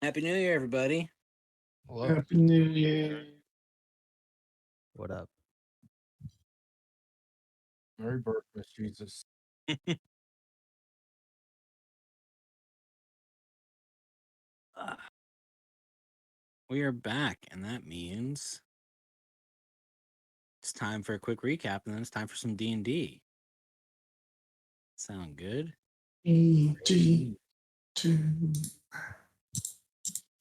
Happy New Year, everybody. Hello. Happy New Year. What up? Merry birthday, Jesus. Uh, we are back, and that means it's time for a quick recap, and then it's time for some D&D. Sound good? EG2.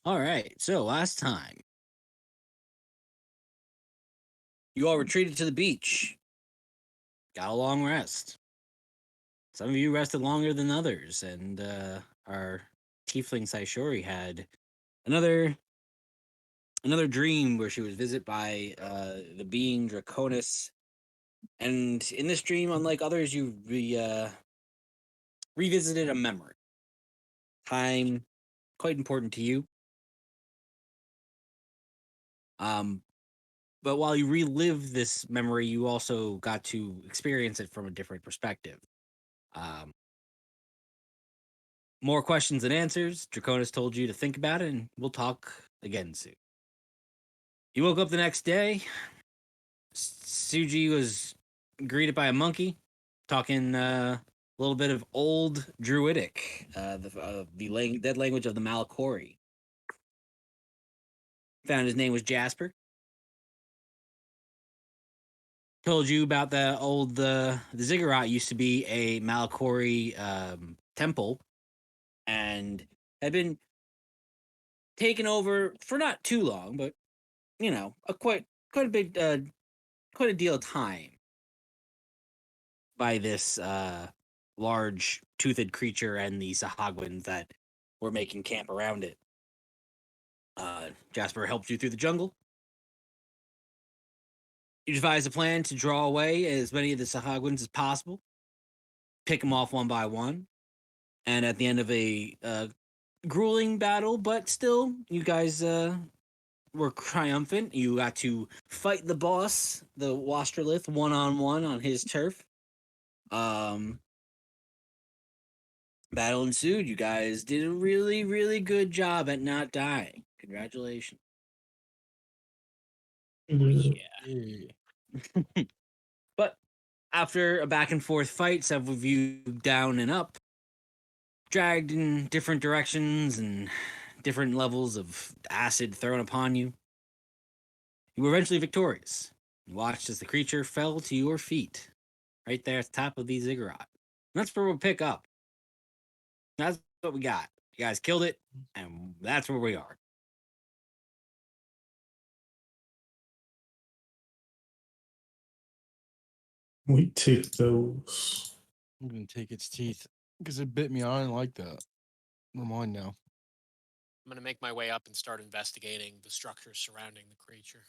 All right, so last time, you all retreated to the beach, got a long rest. Some of you rested longer than others, and our tiefling Saishori had another dream where she was visited by the being Draconis. And in this dream, unlike others, you revisited a memory. Time, quite important to you. Um, but while you relive this memory, you also got to experience it from a different perspective. Um, More questions than answers. Draconis told you to think about it, and we'll talk again soon. You woke up the next day. Suji was greeted by a monkey, talking a little bit of old Druidic, the dead language of the Malakori. Found his name was Jasper. Told you about the ziggurat used to be a Malakori temple, and had been taken over for not too long, but a quite a big quite a deal of time by this large toothed creature and the Sahagwins that were making camp around it. Jasper helped you through the jungle. You devised a plan to draw away as many of the Sahagwins as possible, pick them off one by one, and at the end of a grueling battle, but still, you guys were triumphant. You got to fight the boss, the Wastrolith, one on his turf. Um, Battle ensued. You guys did a really, really good job at not dying. Congratulations. Yeah. But after a back and forth fight, several of you down and up, dragged in different directions and different levels of acid thrown upon you, you were eventually victorious. You watched as the creature fell to your feet, right there at the top of the ziggurat. And that's where we'll pick up. That's what we got. You guys killed it, and that's where we are. We take those. I'm gonna take its teeth because it bit me. I didn't like that. We're mine now. I'm going to make my way up and start investigating the structures surrounding the creature.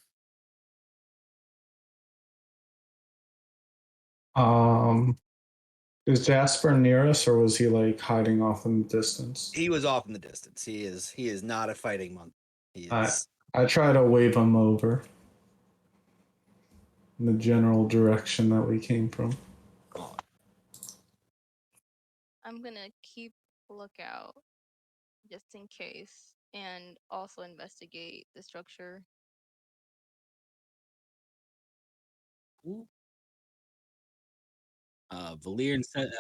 Um, is Jasper near us, or was he like hiding off in the distance? He was off in the distance. He is not a fighting monk. He I is I try to wave him over in the general direction that we came from. gone. I'm gonna keep lookout just in case and also investigate the structure. Cool. Valir and said,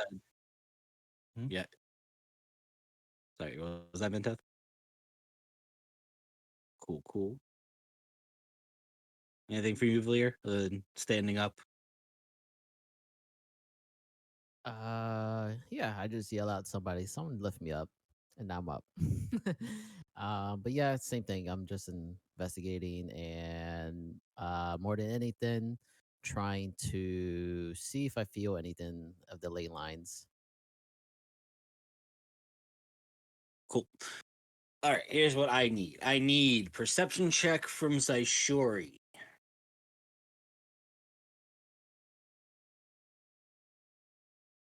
Hmm? yeah. Sorry, what was that, Benteth? Cool, cool. Anything for you, Valir? Standing up. Yeah, I just yell out to somebody, someone lift me up, and I'm up. But yeah, same thing. I'm just investigating and more than anything, trying to see if I feel anything of the ley lines. Cool. All right, here's what I need. I need perception check from Saishori.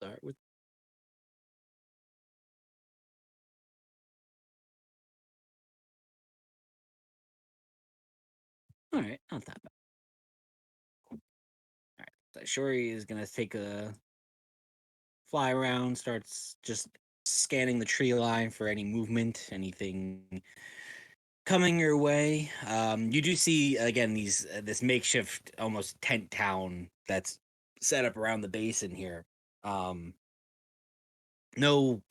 Start with. All right, not that bad. All right, Saishori is gonna take a fly around. Starts just scanning the tree line for any movement, anything coming your way. You do see again these this makeshift almost tent town that's set up around the basin here. Um, no,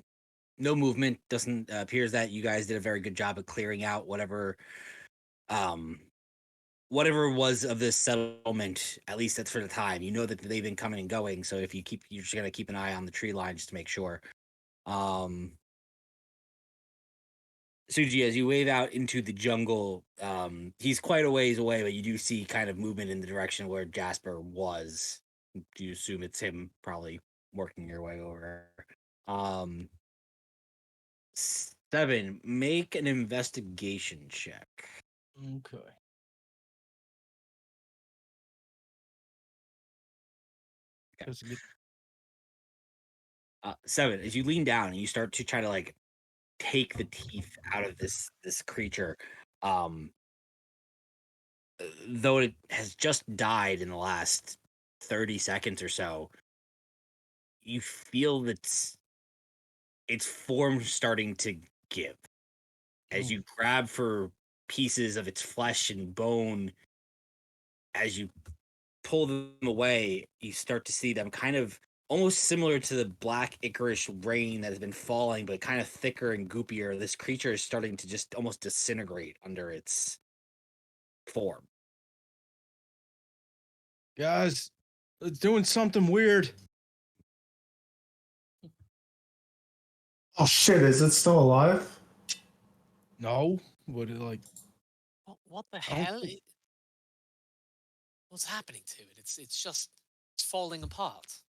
no movement. Doesn't appears that you guys did a very good job of clearing out um, whatever was of this settlement. At least that's for the time. You know that they've been coming and going. So if you're just gonna keep an eye on the tree line just to make sure. Suji, as you wave out into the jungle, he's quite a ways away, but you do see kind of movement in the direction where Jasper was. Do you assume it's him probably working your way over? 7, make an investigation check. Okay. That's a good. 7, as you lean down and you start to try to like take the teeth out of this creature, though it has just died in the last 30 seconds or so, you feel that its form starting to give as Oh. you grab for pieces of its flesh and bone. As you pull them away, you start to see them kind of almost similar to the black Icarus rain that has been falling, but kind of thicker and goopier. This creature is starting to just almost disintegrate under its form. Guys, it's doing something weird. Oh shit! Is it still alive? No, but it like What the I don't hell? think- What's happening to it? It's falling apart.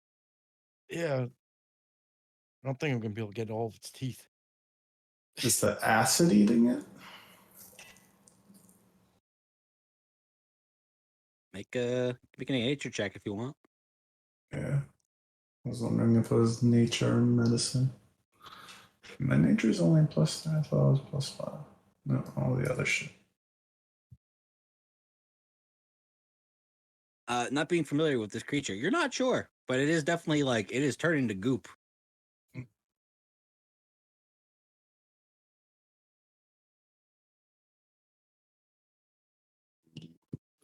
yeah. I don't think I'm gonna be able to get all of its teeth. Is the acid eating it? Make an nature check if you want. Yeah. I was wondering if it was nature or medicine. My nature's only +3. I thought it was +5. No, all the other shit. Not being familiar with this creature, you're not sure, but it is definitely like it is turning to goop.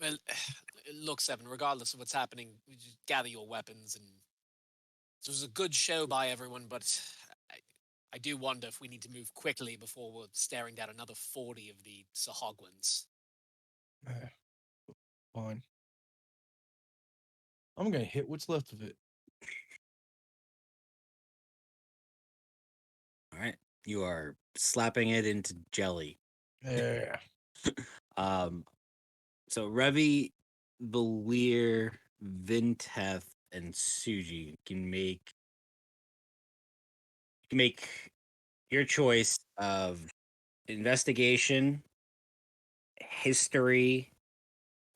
Well, look, Seven. Regardless of what's happening, you just gather your weapons, and it was a good show by everyone. But I do wonder if we need to move quickly before we're staring down another 40 of the Sahagwans. Fine. I'm gonna hit what's left of it. All right, you are slapping it into jelly. Yeah. So Revi, Belir, Vinteth, and Suji can make your choice of investigation, history,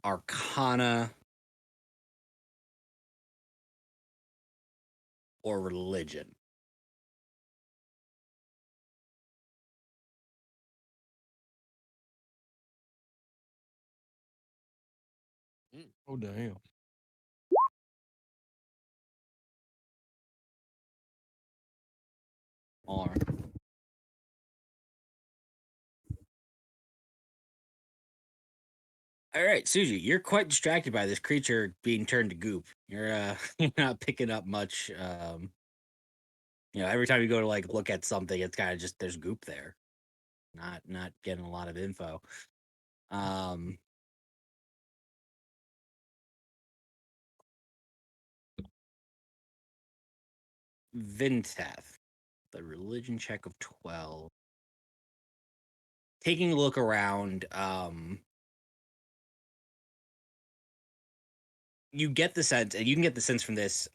arcana, or religion. Oh damn. All right, Suji, you're quite distracted by this creature being turned to goop. You're you're not picking up much. Every time you go to like look at something, it's kind of just there's goop there. Not getting a lot of info. Vinteth, the religion check of 12. Taking a look around, you get the sense, and you can get the sense from this,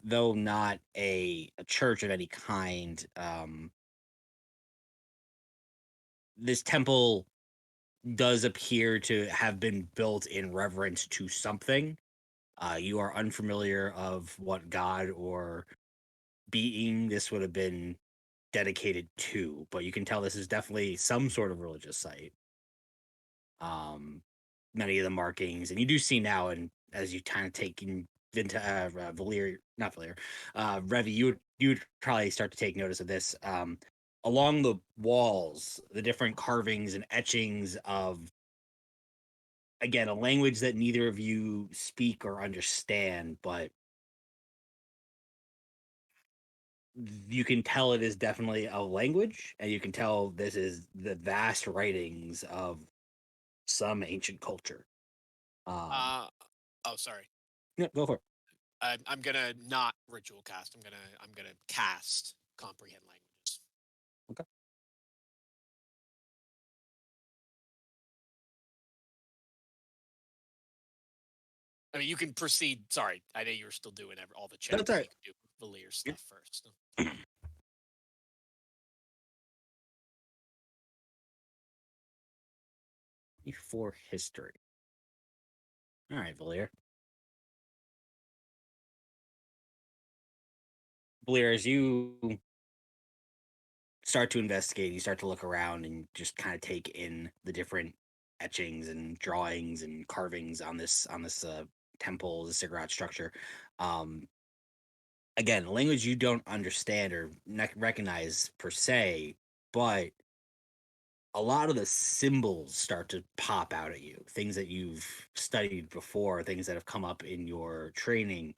though not a church of any kind, this temple does appear to have been built in reverence to something. You are unfamiliar of what god or being this would have been dedicated to, but you can tell this is definitely some sort of religious site. Many of the markings, and you do see now, and as you kind of take in Valir, not Valir, Revi, you would probably start to take notice of this. Along the walls, the different carvings and etchings of, again, a language that neither of you speak or understand, but you can tell it is definitely a language, and you can tell this is the vast writings of some ancient culture. Oh, sorry. Yeah, go for it. I'm gonna not ritual cast. I'm gonna cast comprehend languages. Okay. I mean, you can proceed. Sorry, I know you were still doing all the checks. That's all right. You can do Valir stuff first. For history. All right, Valir. Valir, as you start to investigate, you start to look around and just kind of take in the different etchings and drawings and carvings on this temple, the ziggurat structure. Again, a language you don't understand or recognize per se, but a lot of the symbols start to pop out at you. Things that you've studied before, things that have come up in your training.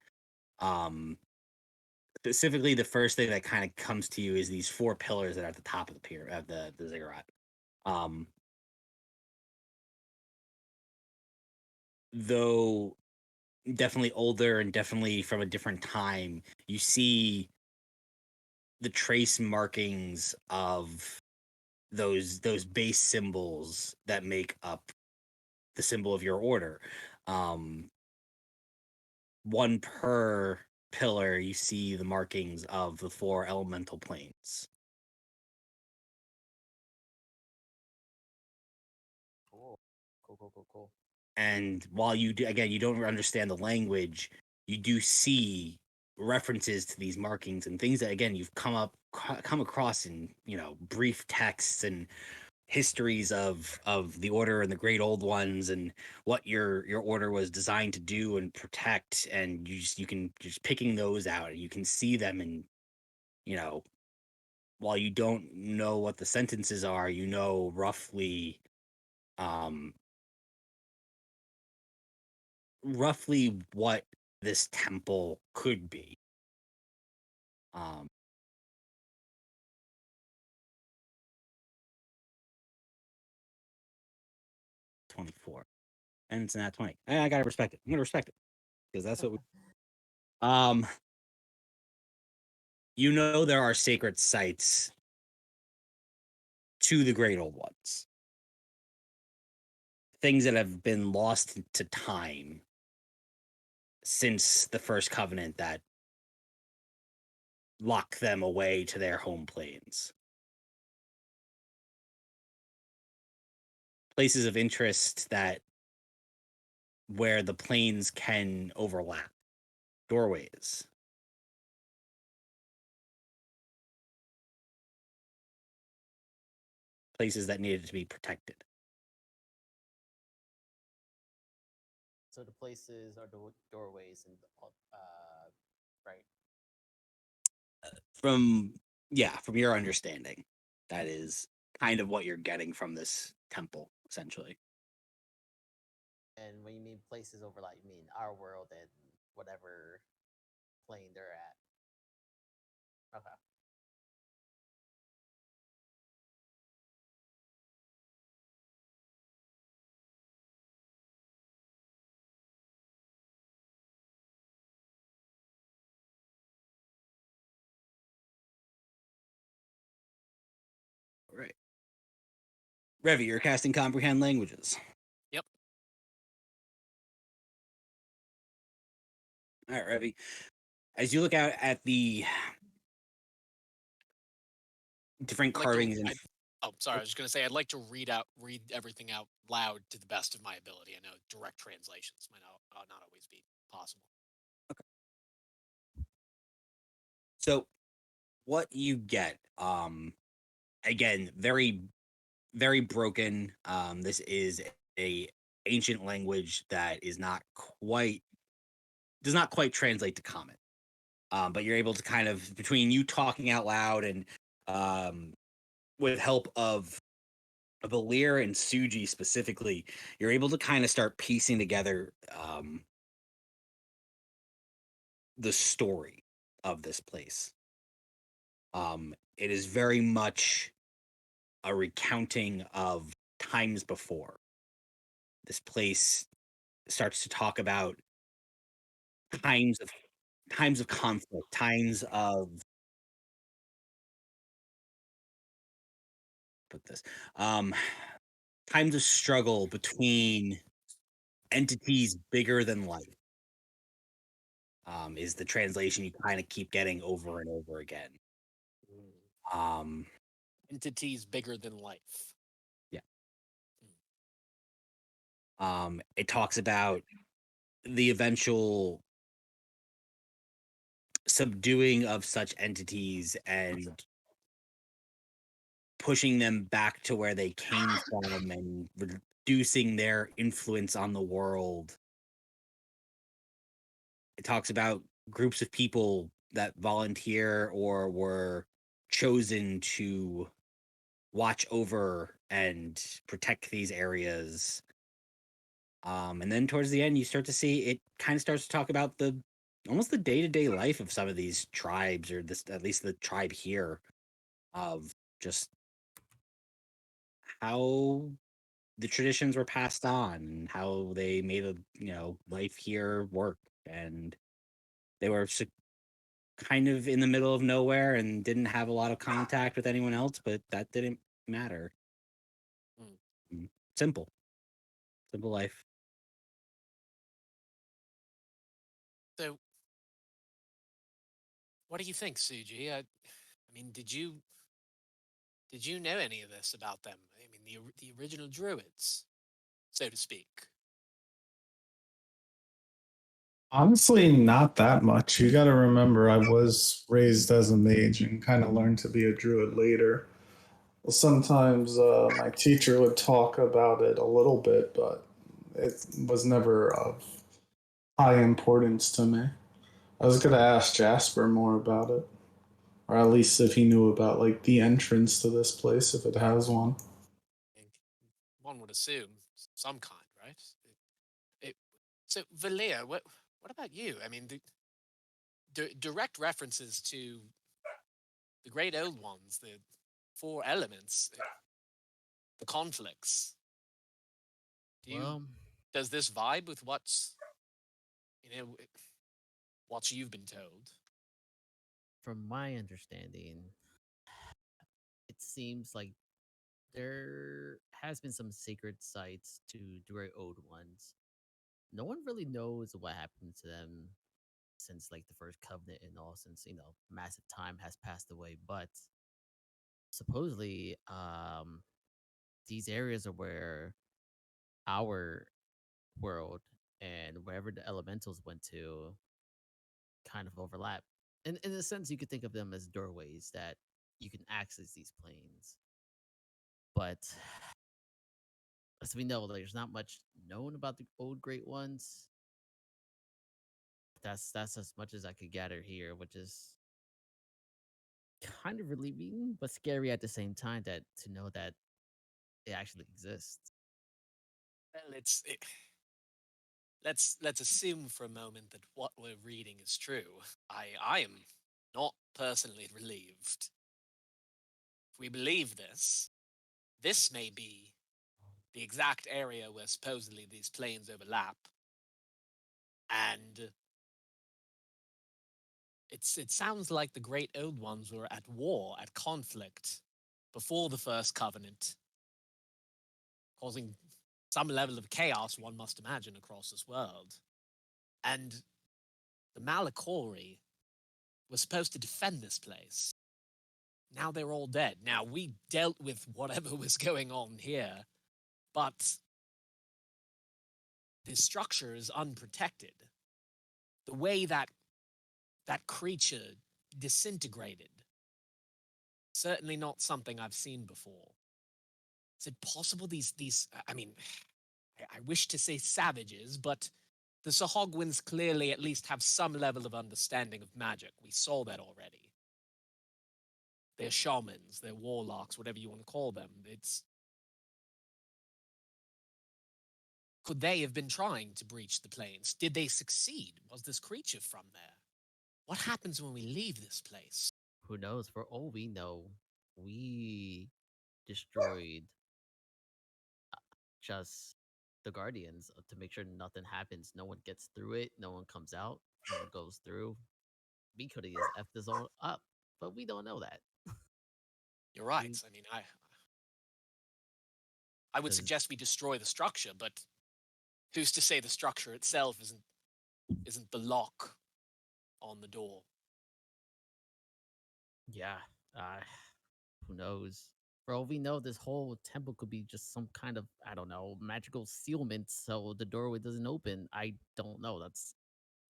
Specifically, the first thing that kind of comes to you is these four pillars that are at the top of the pier of the ziggurat. Though definitely older and definitely from a different time, you see the trace markings of those base symbols that make up the symbol of your order. One per pillar, you see the markings of the four elemental planes. Cool. And while you do, again, you don't understand the language, you do see references to these markings and things that, again, you've come across in, brief texts and histories of the order and the great old ones and what your order was designed to do and protect. And you can just picking those out and you can see them. And while you don't know what the sentences are, um roughly what this temple could be. Um, 24. And it's not 20. I gotta respect it. I'm gonna respect it. Because that's what we um there are sacred sites to the great old ones. Things that have been lost to time since the first covenant that locked them away to their home planes. Places of interest that where the planes can overlap. Doorways. Places that needed to be protected. So the places are the doorways and right. From your understanding, that is kind of what you're getting from this temple, essentially. And when you mean places overlap, you mean our world and whatever plane they're at. Okay. All right. Revi, you're casting comprehend languages. Yep. All right, Revi. As you look out at the different carvings and sorry. I was just gonna say I'd like to read everything out loud to the best of my ability. I know direct translations might not always be possible. so what you get, again, very, very broken. This is a ancient language that is not quite does not quite translate to common. But you're able to kind of, between you talking out loud and with help of Valir and Suji specifically, you're able to kind of start piecing together the story of this place. It is very much a recounting of times before. This place starts to talk about times of conflict, times of put this times of struggle between entities bigger than life. Is the translation you kind of keep getting over and over again. Entities bigger than life. It talks about the eventual subduing of such entities and pushing them back to where they came from and reducing their influence on the world. It talks about groups of people that volunteer or were chosen to watch over and protect these areas. And then towards the end, you start to see it kind of starts to talk about almost the day-to-day life of some of these tribes, or this, at least the tribe here, of just how the traditions were passed on and how they made life here work. And they were kind of in the middle of nowhere and didn't have a lot of contact with anyone else, but that didn't matter. Simple life. So, what do you think, Suji? I mean, did you know any of this about them? I mean, the original druids, so to speak. Honestly, not that much. You got to remember, I was raised as a mage and kind of learned to be a druid later. Sometimes my teacher would talk about it a little bit, but it was never of high importance to me. I was going to ask Jasper more about it, or at least if he knew about like the entrance to this place, if it has one. One would assume some kind, right? So, Valia, what about you? I mean, the direct references to the great old ones, the four elements, the conflicts. Does this vibe with what you've been told? From my understanding, it seems like there has been some sacred sites to the very old ones. No one really knows what happened to them since like the first covenant and all, since massive time has passed away. But supposedly, these areas are where our world and wherever the elementals went to kind of overlap. And in a sense, you could think of them as doorways that you can access these planes. But as we know, there's not much known about the old great ones. That's as much as I could gather here, which is kind of relieving but scary at the same time, that to know that it actually exists. Well, let's assume for a moment that what we're reading is true. I am not personally relieved. If we believe this may be the exact area where supposedly these planes overlap, and it sounds like the great old ones were at war, at conflict, before the first covenant, causing some level of chaos, one must imagine, across this world. And the Malakori were supposed to defend this place. Now they're all dead. Now, we dealt with whatever was going on here, but this structure is unprotected. The way that creature disintegrated, certainly not something I've seen before. Is it possible these I mean, I wish to say savages, but The Sahagwins clearly at least have some level of understanding of magic. We saw that already. They're shamans, they're warlocks, whatever you want to call them. Could they have been trying to breach the plains? Did they succeed? Was this creature from there? What happens when we leave this place? Who knows? For all we know, we destroyed just the Guardians to make sure nothing happens. No one gets through it. No one comes out. No one goes through. We could have just effed this all up, but we don't know that. You're right. We- I mean, I would 'Cause- suggest we destroy the structure, but who's to say the structure itself isn't the lock on the door? Yeah. Who knows? For all we know, this whole temple could be just some kind of, I don't know, magical sealment so the doorway doesn't open. I don't know. That's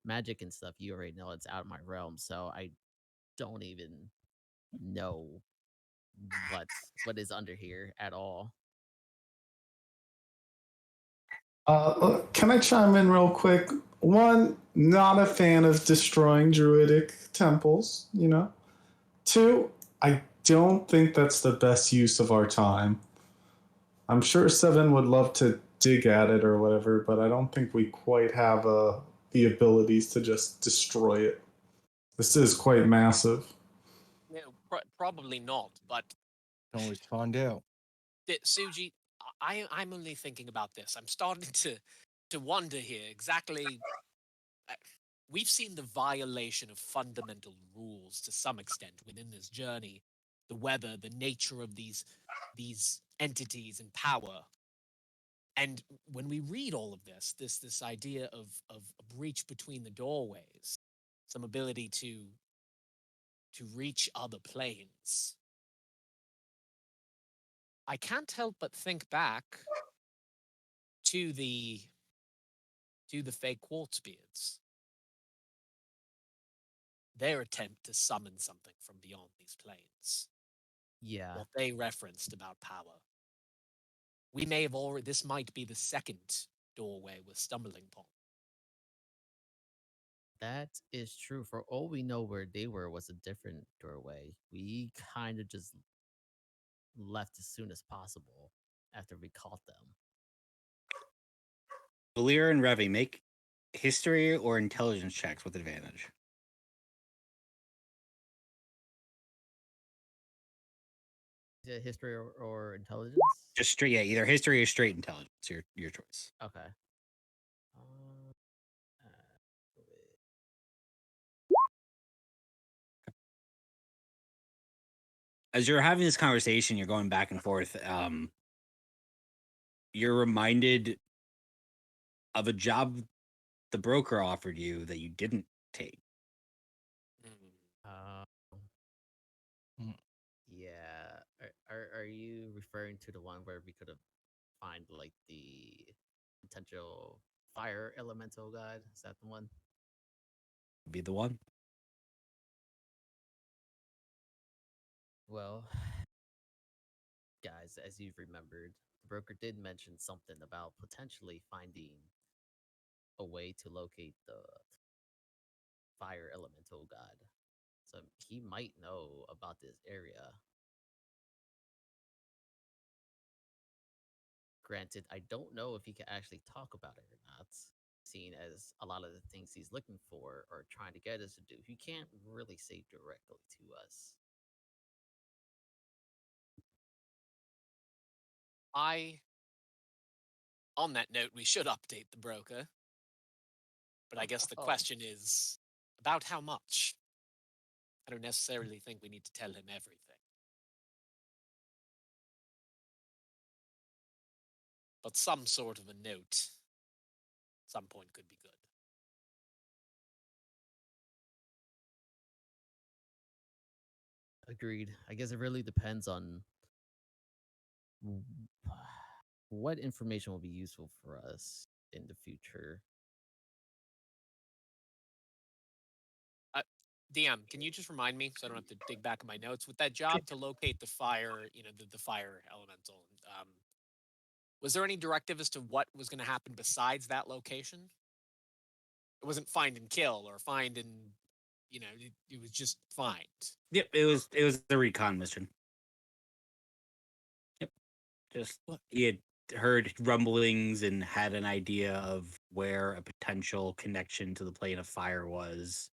magic and stuff. You already know it's out of my realm, so I don't even know what is under here at all. Can I chime in real quick? One, not a fan of destroying druidic temples, you know? Two, I don't think that's the best use of our time. I'm sure Seven would love to dig at it or whatever, but I don't think we quite have the abilities to just destroy it. This is quite massive. No, probably not. But Can always find out. Suji, I'm only thinking about this. I'm starting to wonder here exactly. We've seen the violation of fundamental rules to some extent within this journey. The weather, the nature of these entities and power. And when we read all of this idea of a breach between the doorways, some ability to reach other planes, I can't help but think back to the fake quartz beards. Their attempt to summon something from beyond these planes. Yeah. What they referenced about power. We may have already, this might be the second doorway we're stumbling upon. That is true. For all we know, where they were was a different doorway. We kind of just left as soon as possible after we caught them. Valir and Revi, make history or intelligence checks with advantage. Is it history or intelligence? Just straight, yeah, either history or straight intelligence. Your choice. Okay. As you're having this conversation, you're going back and forth. You're reminded of a job the broker offered you that you didn't take. Uh, Mm. yeah. Are you referring to the one where we could have find like the potential fire elemental guide? Is that the one? Be the one. Well, guys, as you've remembered, the broker did mention something about potentially finding a way to locate the fire elemental god. So he might know about this area. Granted, I don't know if he can actually talk about it or not, seeing as a lot of the things he's looking for or trying to get us to do, he can't really say directly to us. On that note, we should update the broker. But I guess the question is about how much? I don't necessarily think we need to tell him everything. But some sort of a note, some point could be good. Agreed. I guess it really depends on what information will be useful for us in the future. DM, can you just remind me so I don't have to dig back in my notes with that job to locate the fire, the fire elemental? Was there any directive as to what was going to happen besides that location? It wasn't find and kill or find and, it was just find. Yep, it was the recon mission. Yep, just he had heard rumblings and had an idea of where a potential connection to the plane of fire was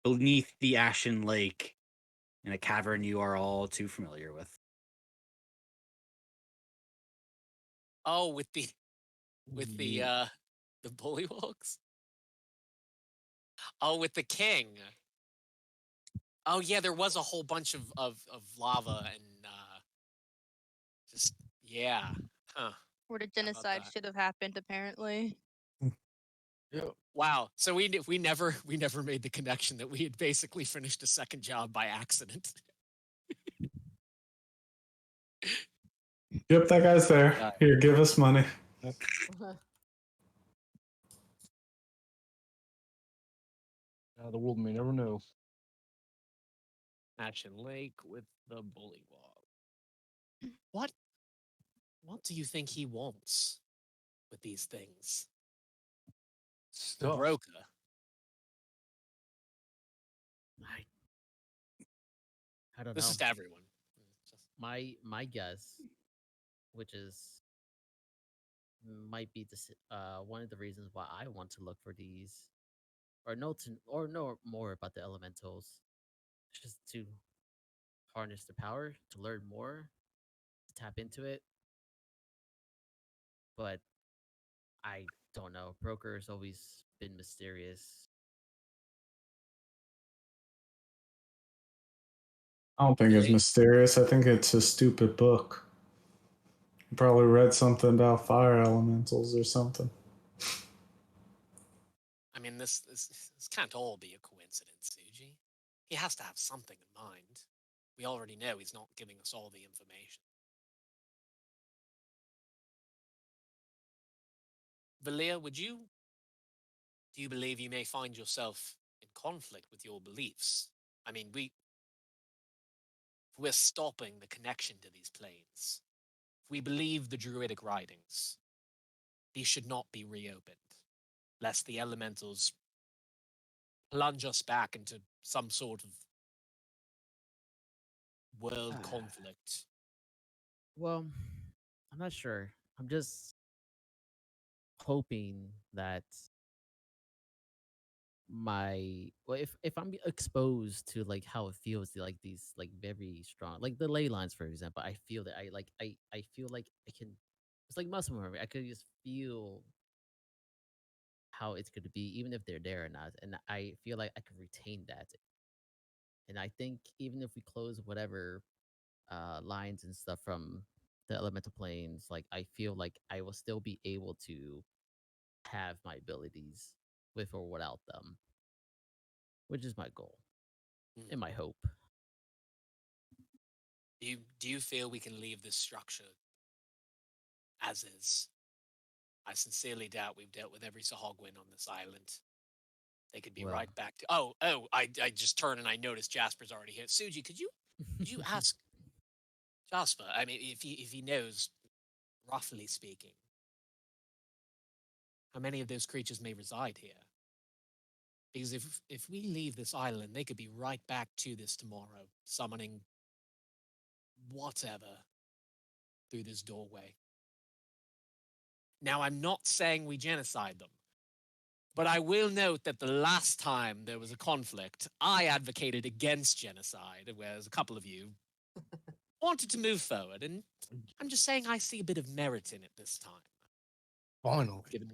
beneath the Ashen Lake in a cavern you are all too familiar with. Oh, with the bullywogs. Oh, with the king. Oh yeah, there was a whole bunch of lava and just yeah. Huh. Where the How about genocide that? should have happened, apparently. Yep. Wow. So we never made the connection that we had basically finished a second job by accident. Yep, that guy's there. Yeah. Here, give us money. The world may never know. Ashen Lake with the bullywog. What do you think he wants with these things? The Stuff. broker. I don't This know. is to everyone. My guess, which is might be one of the reasons why I want to look for these, or know more about the elementals, just to harness the power, to learn more, to tap into it. But I don't know. Broker has always been mysterious. I don't think it's Really? mysterious. I think it's a stupid book. You probably read something about fire elementals or something. I mean, this can't all be a coincidence, Suji. He has to have something in mind. We already know he's not giving us all the information. Valia, do you believe you may find yourself in conflict with your beliefs? I mean, we're stopping the connection to these planes. If we believe the druidic writings, these should not be reopened, lest the elementals plunge us back into some sort of world conflict. Well, I'm not sure. I'm just hoping that if I'm exposed to like how it feels to like these like very strong like the ley lines, for example, I feel that I feel like I can, it's like muscle memory. I could just feel how it's going to be even if they're there or not, and I feel like I can retain that. And I think even if we close whatever lines and stuff from the elemental planes, like I feel like I will still be able to have my abilities with or without them, which is my goal Hmm. and my hope. Do you feel we can leave this structure as is? I sincerely doubt we've dealt with every Sahagwin on this island. They could be Well, right back to. I just turned and I noticed Jasper's already here. Suji, could you ask Jasper? I mean, if he knows, roughly speaking, how many of those creatures may reside here? Because if we leave this island, they could be right back to this tomorrow, summoning whatever through this doorway. Now, I'm not saying we genocide them, but I will note that the last time there was a conflict, I advocated against genocide, whereas a couple of you wanted to move forward. And I'm just saying I see a bit of merit in it this time. Finally. Given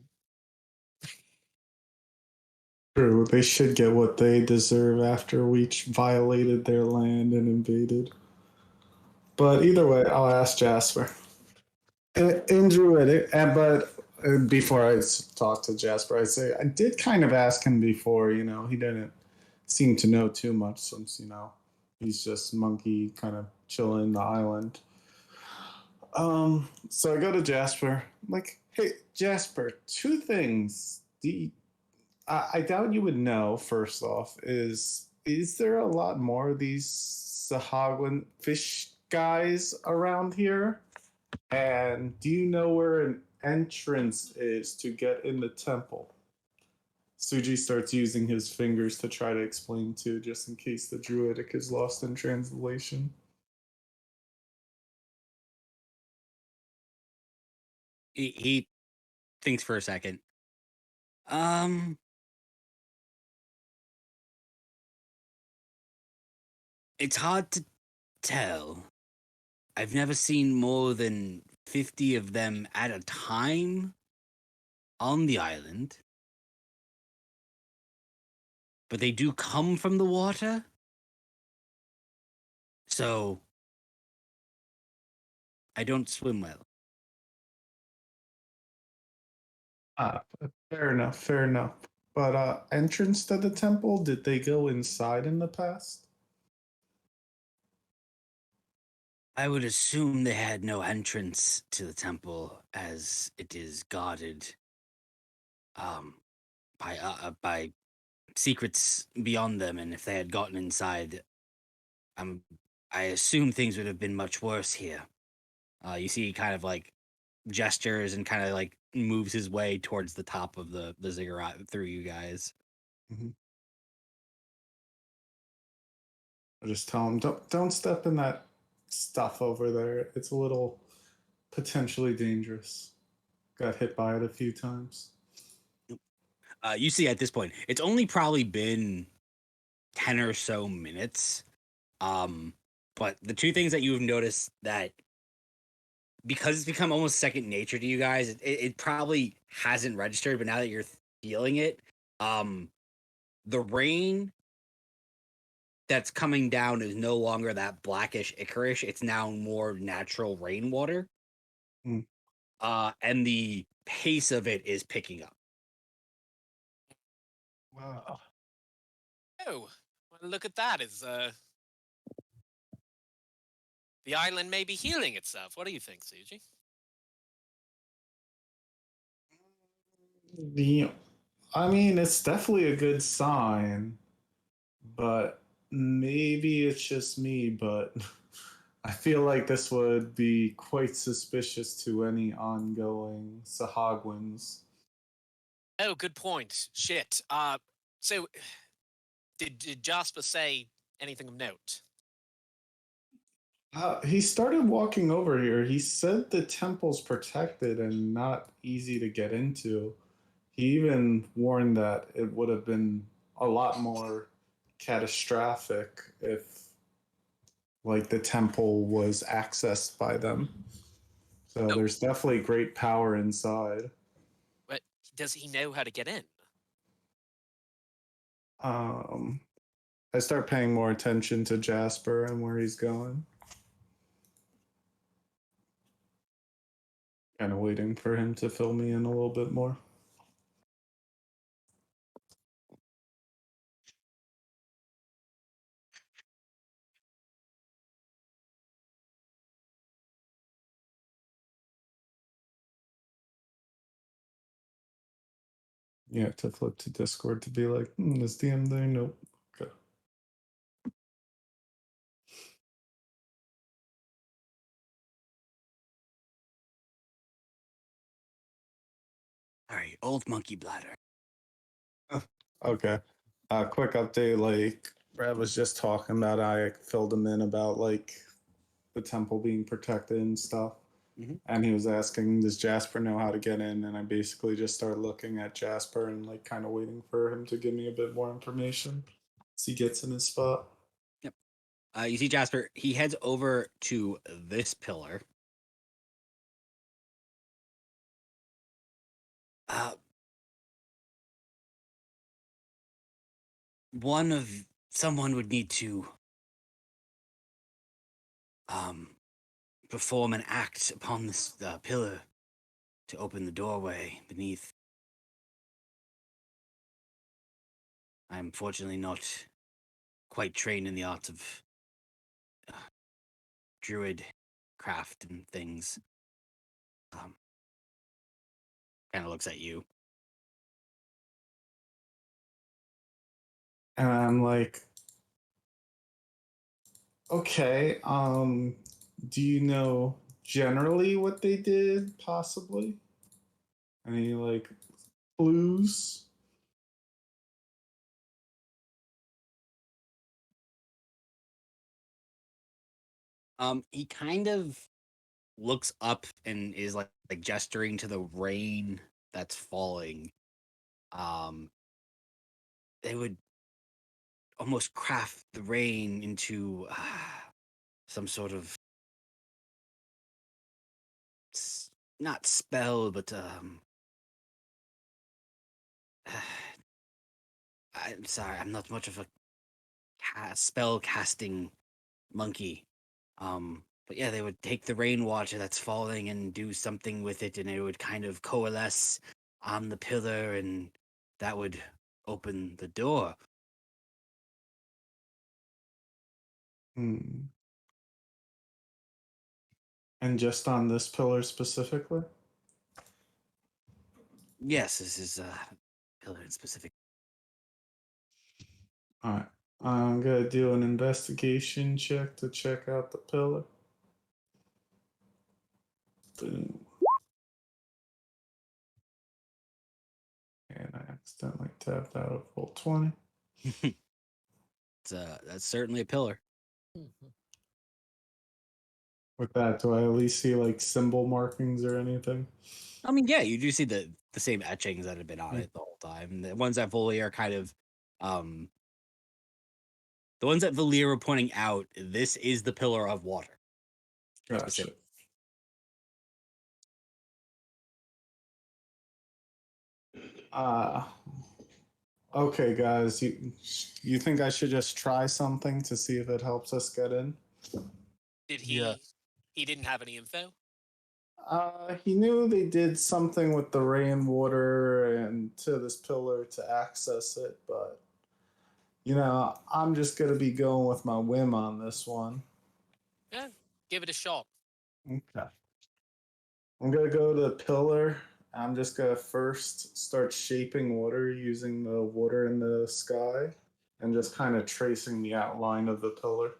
True, they should get what they deserve after we violated their land and invaded. But either way, I'll ask Jasper. In Druidic, but before I talk to Jasper, I say I did kind of ask him before. He didn't seem to know too much since he's just monkey kind of chilling the island. So I go to Jasper. I'm like, hey, Jasper, two things. I doubt you would know. First off, is there a lot more of these Sahagwin fish guys around here? And do you know where an entrance is to get in the temple? Suji starts using his fingers to try to explain too, just in case the druidic is lost in translation. He thinks for a second. It's hard to tell. I've never seen more than 50 of them at a time on the island. But they do come from the water. So I don't swim well. Fair enough, fair enough. But entrance to the temple, did they go inside in the past? I would assume they had no entrance to the temple as it is guarded by secrets beyond them, and if they had gotten inside, I assume things would have been much worse here. You see, he kind of like gestures and kind of like moves his way towards the top of the ziggurat through you guys. Mm-hmm. I just tell him, don't step in that stuff over there. It's a little potentially dangerous. Got hit by it a few times. You see, at this point, it's only probably been 10 or so minutes. But the two things that you've noticed that because it's become almost second nature to you guys, it probably hasn't registered, but now that you're feeling it, the rain that's coming down is no longer that blackish ichorish. It's now more natural rainwater. Mm. And the pace of it is picking up. Wow. Oh, well, look at that. Is the island may be healing itself? What do you think, Suji? I mean, it's definitely a good sign, but maybe it's just me, but I feel like this would be quite suspicious to any ongoing Sahagwins. Oh, good point. Shit. So did Jasper say anything of note? He started walking over here. He said the temple's protected and not easy to get into. He even warned that it would have been a lot more catastrophic if, like, the temple was accessed by them. So Oh. there's definitely great power inside. But does he know how to get in? I start paying more attention to Jasper and where he's going. Kind of waiting for him to fill me in a little bit more. Yeah, to flip to Discord to be like, is DM there? Nope. Okay. All right, old monkey bladder. Okay. Quick update. Like Brad was just talking about, I filled him in about like the temple being protected and stuff. Mhm. And he was asking, does Jasper know how to get in? And I basically just started looking at Jasper and like kind of waiting for him to give me a bit more information as he gets in his spot. Yep. You see Jasper, he heads over to this pillar. Someone would need to perform an act upon this pillar to open the doorway beneath. I'm fortunately not quite trained in the arts of druid craft and things. Kind of looks at you. And I'm like, okay, do you know generally what they did, possibly? Any like clues? He kind of looks up and is like gesturing to the rain that's falling. They would almost craft the rain into some sort of not spell, but I'm sorry, I'm not much of a spell casting monkey. But yeah, they would take the rainwater that's falling and do something with it, and it would kind of coalesce on the pillar, and that would open the door. Hmm. And just on this pillar specifically? Yes, this is pillar in specific. All right. I'm going to do an investigation check to check out the pillar. Boom. And I accidentally tapped out of full 20. That's certainly a pillar. With that, do I at least see like symbol markings or anything? I mean, yeah, you do see the same etchings that have been on Mm. it the whole time. The ones that Volley are kind of, the ones that Valir were pointing out. This is the pillar of water. Gotcha. Specific. Uh, okay, guys, you think I should just try something to see if it helps us get in? Did he? Yes. He didn't have any info. He knew they did something with the rainwater and to this pillar to access it, but I'm just gonna be going with my whim on this one. Yeah, give it a shot. Okay. I'm gonna go to the pillar. I'm just gonna first start shaping water using the water in the sky and just kind of tracing the outline of the pillar.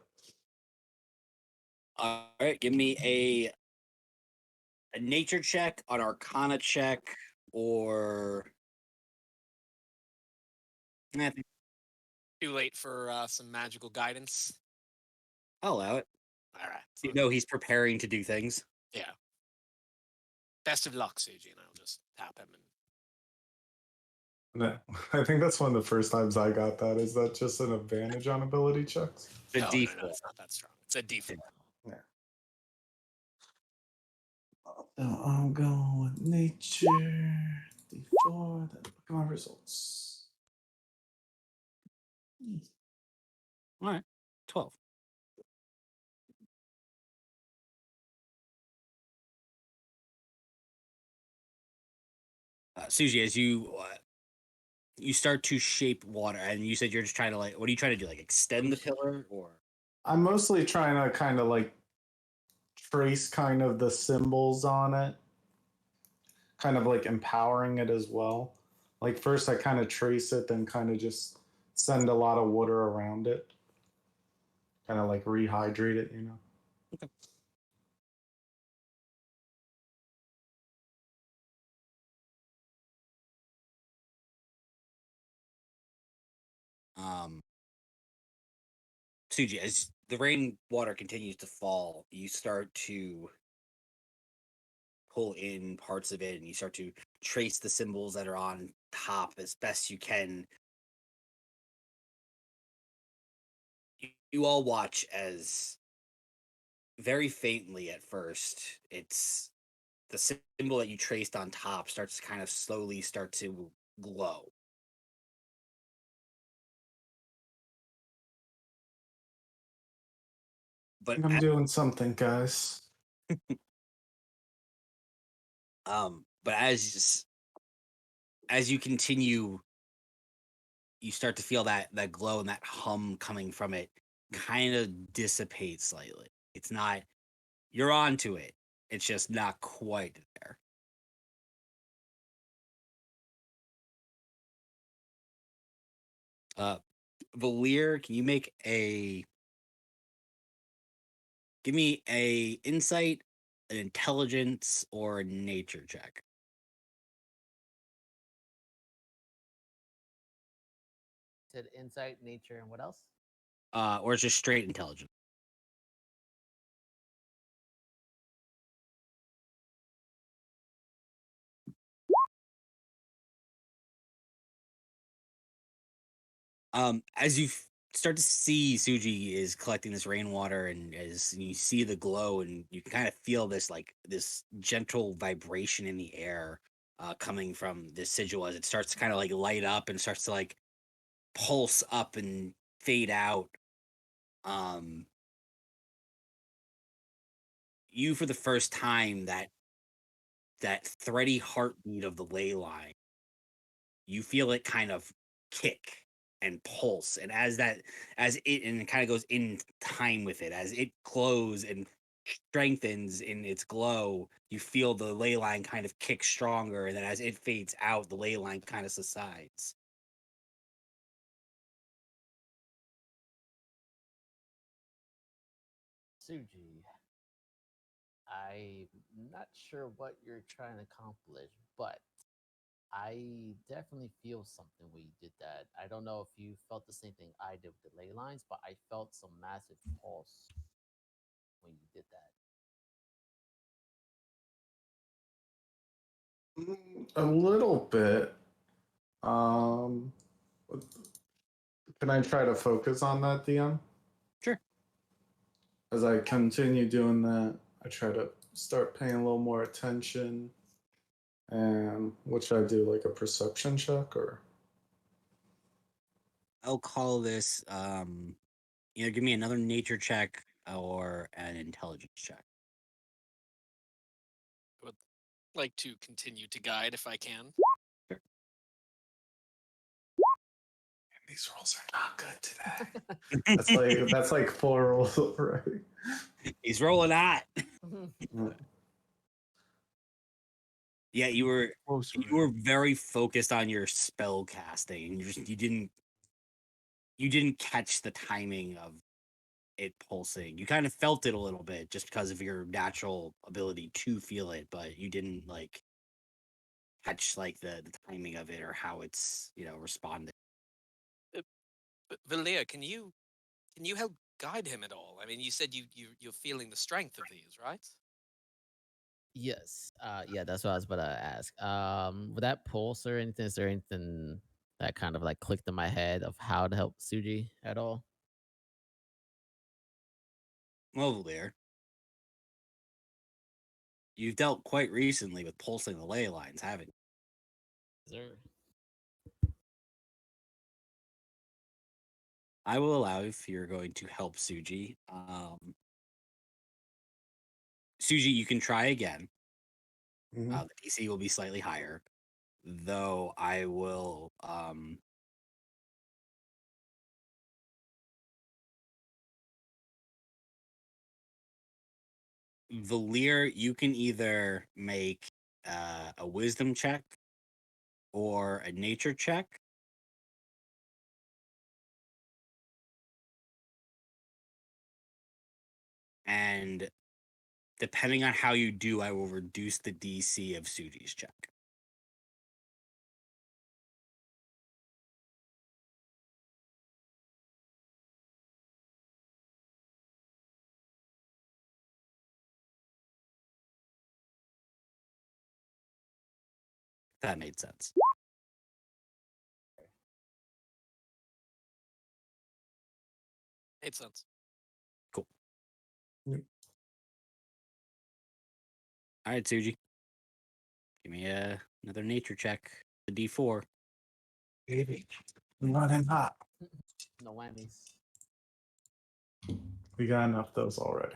All right, give me a nature check, an arcana check, or I think Too late for some magical guidance. I'll allow it. All right. You know he's preparing to do things. Yeah. Best of luck, Suji, and I'll just tap him. I think that's one of the first times I got that. Is that just an advantage on ability checks? The No, default. no, it's not that strong. It's a default. Yeah. I'm going with nature. D4. Then look at my results. All right, 12. Suji, as you start to shape water, and you said you're just trying to what are you trying to do? Like extend the pillar, or I'm mostly trying to kind of like trace kind of the symbols on it, kind of like empowering it as well. Like first I kind of trace it, then kind of just send a lot of water around it, kind of like rehydrate it. Okay. Suji, as the rainwater continues to fall, you start to pull in parts of it, and you start to trace the symbols that are on top as best you can. You all watch as very faintly at first, it's the symbol that you traced on top starts to kind of slowly start to glow. I But think I'm doing something, guys. but as you continue, you start to feel that glow and that hum coming from it kind of dissipate slightly. It's not, you're onto it. It's just not quite there. Valir, can you give me a insight, an intelligence, or a nature check? Said insight, nature, and what else? Or it's just straight intelligence. As you start to see Suji is collecting this rainwater, and as you see the glow, and you can kind of feel this gentle vibration in the air coming from this sigil as it starts to kind of like light up and starts to like pulse up and fade out. You for the first time that thready heartbeat of the ley line, you feel it kind of kick and pulse, and as it kind of goes in time with it, as it glows and strengthens in its glow, you feel the ley line kind of kick stronger, and then as it fades out, the ley line kind of subsides. Suji, I'm not sure what you're trying to accomplish, but I definitely feel something when you did that. I don't know if you felt the same thing I did with the ley lines, but I felt some massive pulse when you did that. A little bit. Um, can I try to focus on that, DM? Sure. As I continue doing that, I try to start paying a little more attention. And what should I do? Like a perception check or? I'll call this either give me another nature check or an intelligence check. I would like to continue to guide if I can. These rolls are not good today. That's like 4 rolls already. He's rolling hot. Yeah, you were Closer. you were very focused on your spell casting. You didn't catch the timing of it pulsing. You kind of felt it a little bit just because of your natural ability to feel it, but you didn't like catch like the timing of it or how it's responding. But Valia, can you help guide him at all? I mean, you said you're feeling the strength of these, right? Yes. Yeah, that's what I was about to ask. With that pulse or anything, is there anything that kind of like clicked in my head of how to help Suji at all? Well, there. You've dealt quite recently with pulsing the ley lines, haven't you? Is there? I will allow if you're going to help Suji. Suji, you can try again. Mhm. The DC will be slightly higher, though I will Valir, you can either make a wisdom check or a nature check. And depending on how you do, I will reduce the DC of Suji's check. That made sense. Made sense. Cool. Yep. All right, Suji. Give me another nature check. The D4. Baby, I'm running hot. No whammies. We got enough of those already.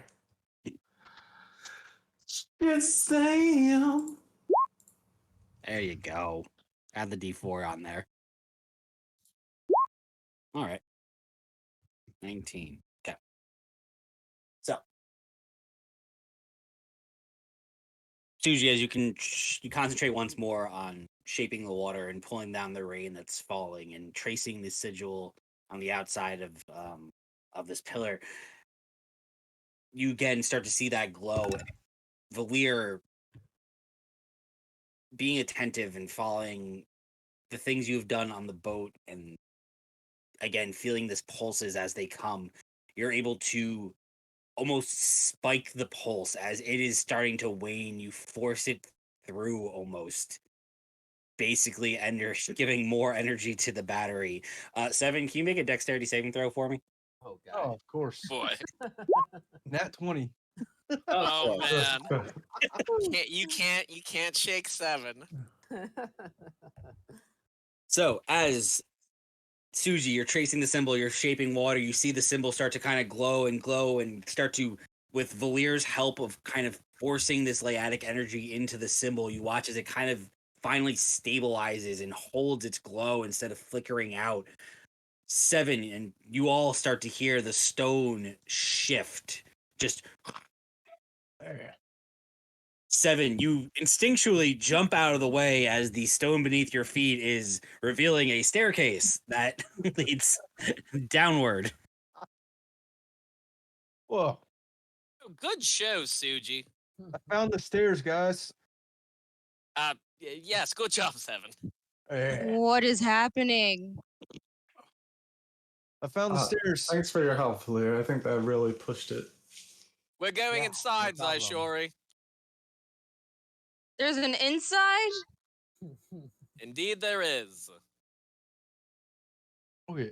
Yes, Sam. There you go. Add the D4 on there. All right. 19. Okay. So, Suji, as you concentrate once more on shaping the water and pulling down the rain that's falling and tracing the sigil on the outside of this pillar, you again start to see that glow. Valir, being attentive and following the things you've done on the boat, and again feeling this pulses as they come, you're able to almost spike the pulse as it is starting to wane. You force it through almost, basically giving more energy to the battery. 7, can you make a dexterity saving throw for me? Oh Oh, of course. Boy. Nat 20. Oh That's man. good. You can't shake 7. So as Suji, you're tracing the symbol, you're shaping water, you see the symbol start to kind of glow and start to, with Valir's help of kind of forcing this Leiatic energy into the symbol, you watch as it kind of finally stabilizes and holds its glow instead of flickering out. 7, and you all start to hear the stone shift. Just 7, you instinctually jump out of the way as the stone beneath your feet is revealing a staircase that leads downward. Whoa. Good show, Suji. I found the stairs, guys. Yes, good job, 7. What is happening? I found the stairs. Thanks for your help, Valir. I think that really pushed it. We're going Yeah, inside, no problem. Zaishori. There's an inside? Indeed there is. Okay.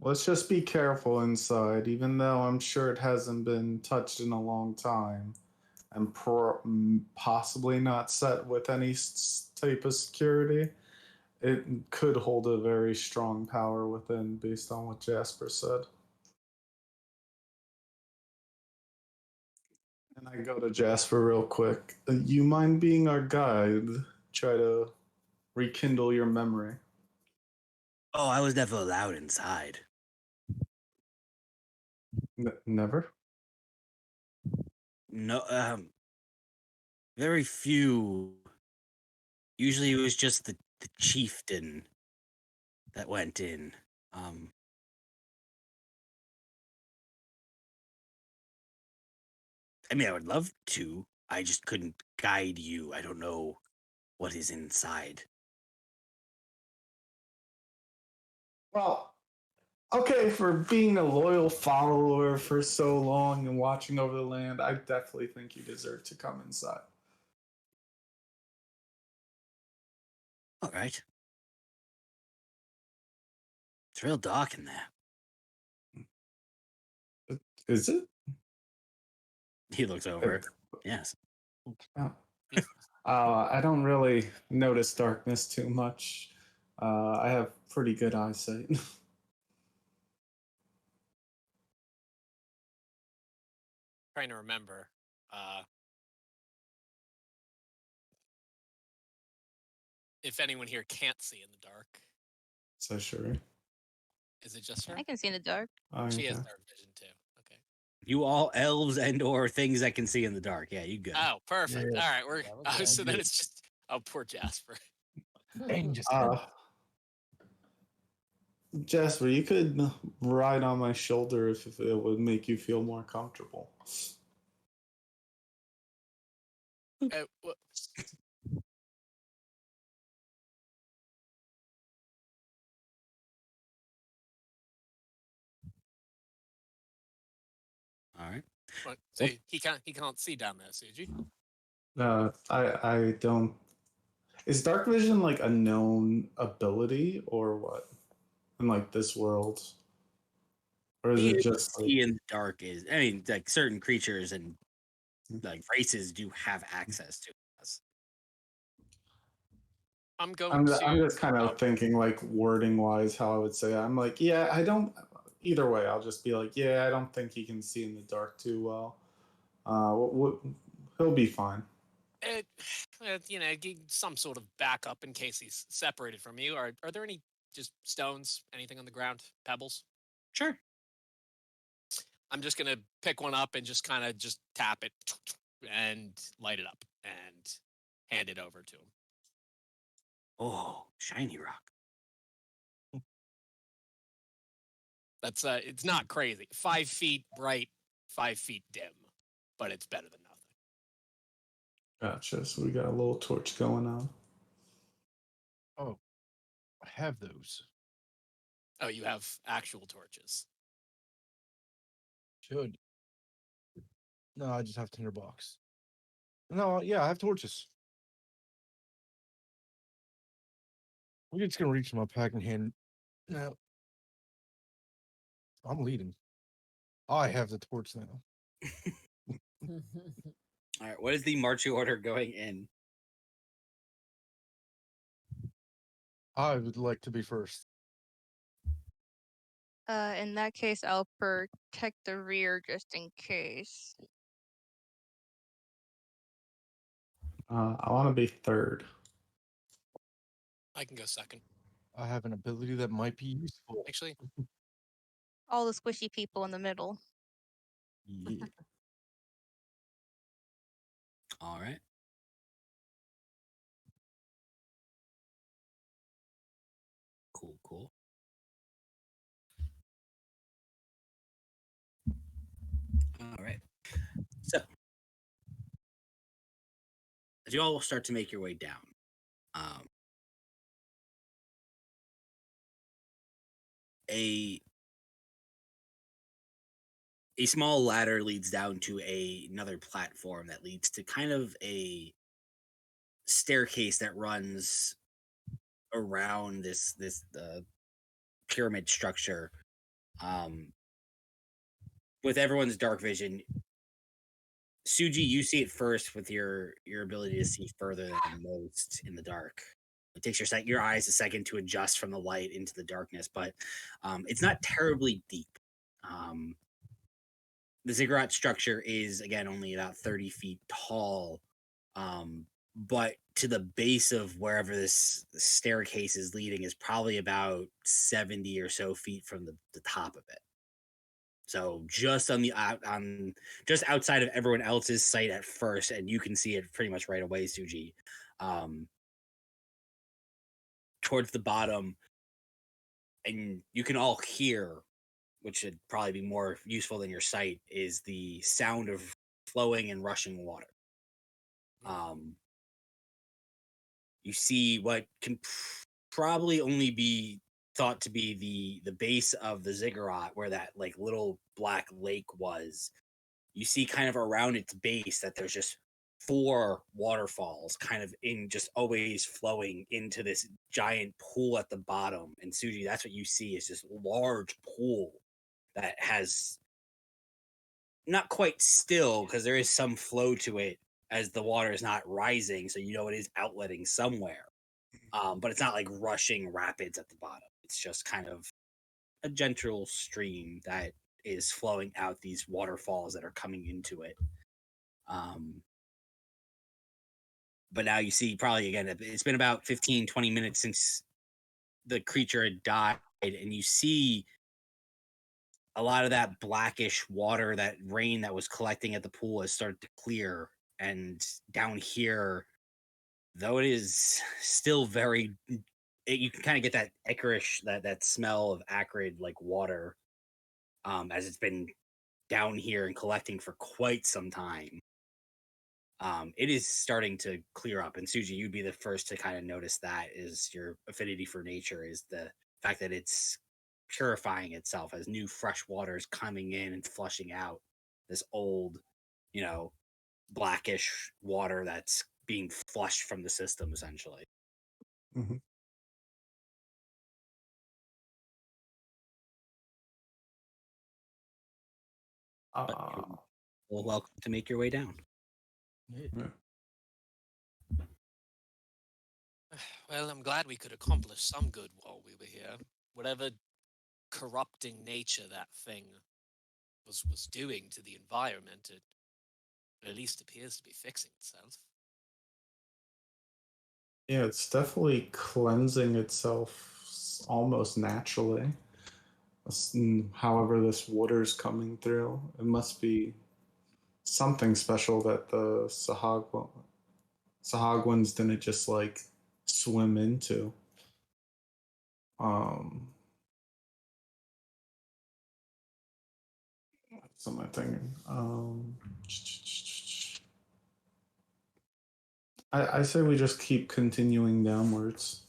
Let's just be careful inside, even though I'm sure it hasn't been touched in a long time, and possibly not set with any type of security. It could hold a very strong power within, based on what Jasper said. And I go to Jasper real quick. You mind being our guide? Try to rekindle your memory. Oh, I was never allowed inside. Never? No, very few. Usually it was just the chieftain that went in. I mean, I would love to. I just couldn't guide you. I don't know what is inside. Well, okay, for being a loyal follower for so long and watching over the land, I definitely think you deserve to come inside. All right. It's real dark in there. Is it? He looks over. Yes. Oh. I don't really notice darkness too much. I have pretty good eyesight. Trying to remember. If anyone here can't see in the dark, So sure. is it just her? I can see in the dark. She has Okay. dark vision too. Okay. You all elves and or things that can see in the dark. Yeah, you good. Oh, perfect. Yeah. All right, we're Yeah, we're good. so then it's just poor Jasper. Dang, just Jasper, you could ride on my shoulder if it would make you feel more comfortable. What? All right. So he can't see down there, Suji. I don't. Is dark vision like a known ability or what? In like this world, or is it just like? See in the dark is? I mean, like certain creatures and like races do have access to us. I'm going I'm to. just kind of thinking like wording wise how I would say it. I'm like, yeah, I don't. Either way, I'll just be like, yeah, I don't think he can see in the dark too well. He'll be fine. Some sort of backup in case he's separated from you. Are there any just stones, anything on the ground, pebbles? Sure. I'm just gonna pick one up and just kind of just tap it and light it up and hand it over to him. Oh, shiny rock. That's it's not crazy. 5 feet bright, 5 feet dim, but it's better than nothing. Gotcha. So we got a little torch going on. Oh, I have those. Oh, you have actual torches. Should. No, I just have tinderbox. No, yeah, I have torches. We're just gonna reach in my pack and hand. Now, I'm leading. I have the torch now. All right, what is the marching order going in? I would like to be first. In that case, I'll protect the rear just in case. I want to be third. I can go second. I have an ability that might be useful. Actually, All the squishy people in the middle. Yeah. All right. Cool. All right. So, as you all start to make your way down, a small ladder leads down to another platform that leads to kind of a staircase that runs around this pyramid structure. With everyone's dark vision, Suji, you see it first with your ability to see further than most in the dark. It takes your eyes a second to adjust from the light into the darkness, but it's not terribly deep. The ziggurat structure is again only about 30 feet tall, but to the base of wherever this staircase is leading is probably about 70 or so feet from the top of it. So just just outside of everyone else's sight at first, and you can see it pretty much right away, Suji. Towards the bottom, and you can all hear, which should probably be more useful than your sight, is the sound of flowing and rushing water. You see what can probably only be thought to be the base of the ziggurat, where that like little black lake was. You see kind of around its base that there's just 4 waterfalls kind of in just always flowing into this giant pool at the bottom. And Suji, that's what you see, is this large pool that has not quite still, because there is some flow to it as the water is not rising, so you know it is outletting somewhere. But it's not like rushing rapids at the bottom. It's just kind of a gentle stream that is flowing out these waterfalls that are coming into it. But now you see, probably again, it's been about 15, 20 minutes since the creature had died, and you see a lot of that blackish water, that rain that was collecting at the pool, has started to clear. And down here, though it is still very, you can kind of get that licorice, that smell of acrid like water, as it's been down here and collecting for quite some time. It is starting to clear up, and Suji, you'd be the first to kind of notice that. Is your affinity for nature, is the fact that it's purifying itself as new fresh water is coming in and flushing out this old, blackish water that's being flushed from the system, essentially. Mm-hmm. Well, welcome to make your way down. Yeah. well, I'm glad we could accomplish some good while we were here. Whatever corrupting nature that thing was doing to the environment, it at least appears to be fixing itself. Yeah, it's definitely cleansing itself almost naturally. However, this water's coming through, it must be something special that the Sahagwans didn't just like swim into. What's am I thinking? I say we just keep continuing downwards.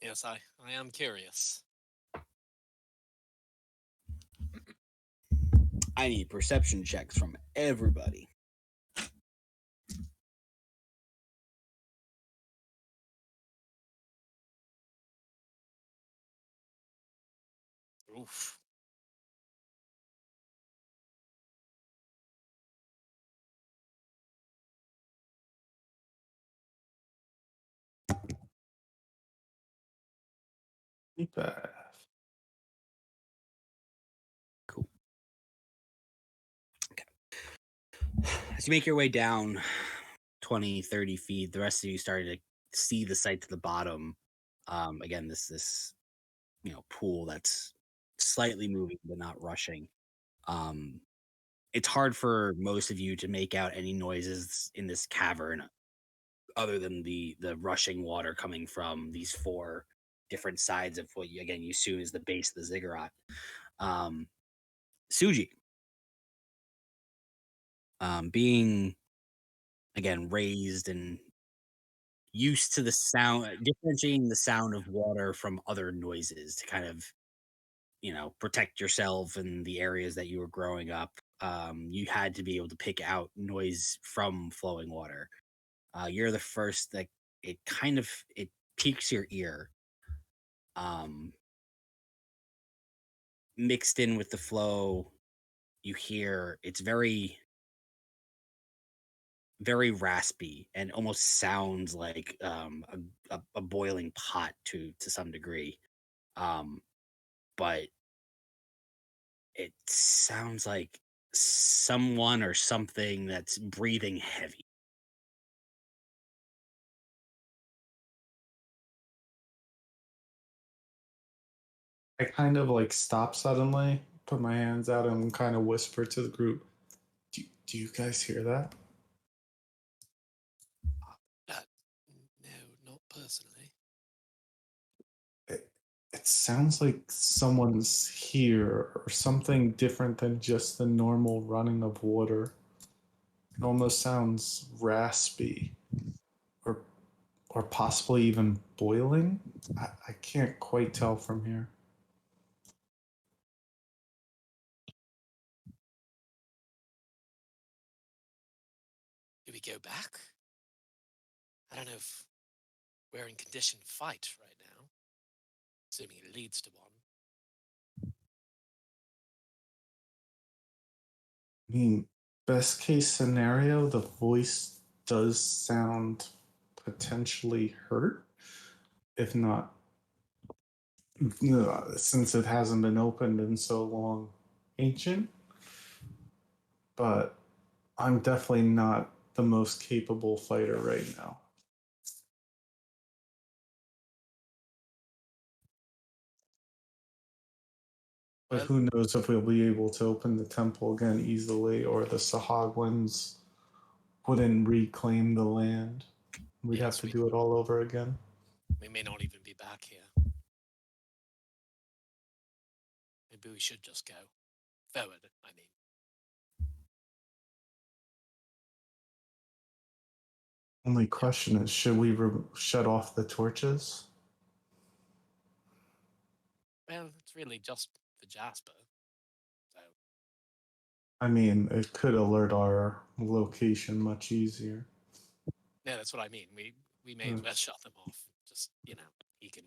Yes, I am curious. I need perception checks from everybody. Oof. Cool. Okay. As you make your way down 20, 30 feet, the rest of you started to see the sight to the bottom. Again, this pool that's slightly moving but not rushing. It's hard for most of you to make out any noises in this cavern other than the rushing water coming from these four different sides of what you assume is the base of the ziggurat. Suji, being again raised and used to the sound, differentiating the sound of water from other noises to kind of protect yourself in the areas that you were growing up. You had to be able to pick out noise from flowing water. You're the first that it piques your ear. Mixed in with the flow, you hear it's very, very raspy and almost sounds like a boiling pot to some degree. But it sounds like someone or something that's breathing heavy. I kind of like stop suddenly, put my hands out, and kind of whisper to the group, do you guys hear that? No, not personally. It sounds like someone's here or something different than just the normal running of water. It almost sounds raspy or possibly even boiling. I can't quite tell from here. Do we go back? I don't know if we're in condition to fight right now. Assuming it leads to one. I mean, best case scenario, the voice does sound potentially hurt, if not, since it hasn't been opened in so long, ancient. But I'm definitely not the most capable fighter right now. But who knows if we'll be able to open the temple again easily, or the Sahagwans wouldn't reclaim the land. We'd have to do it all over again. We may not even be back here. Maybe we should just go forward, I mean. Only question is, should we shut off the torches? Well, it's really just for Jasper. So. I mean, it could alert our location much easier. Yeah, that's what I mean. We may as well shut them off. Just, he can...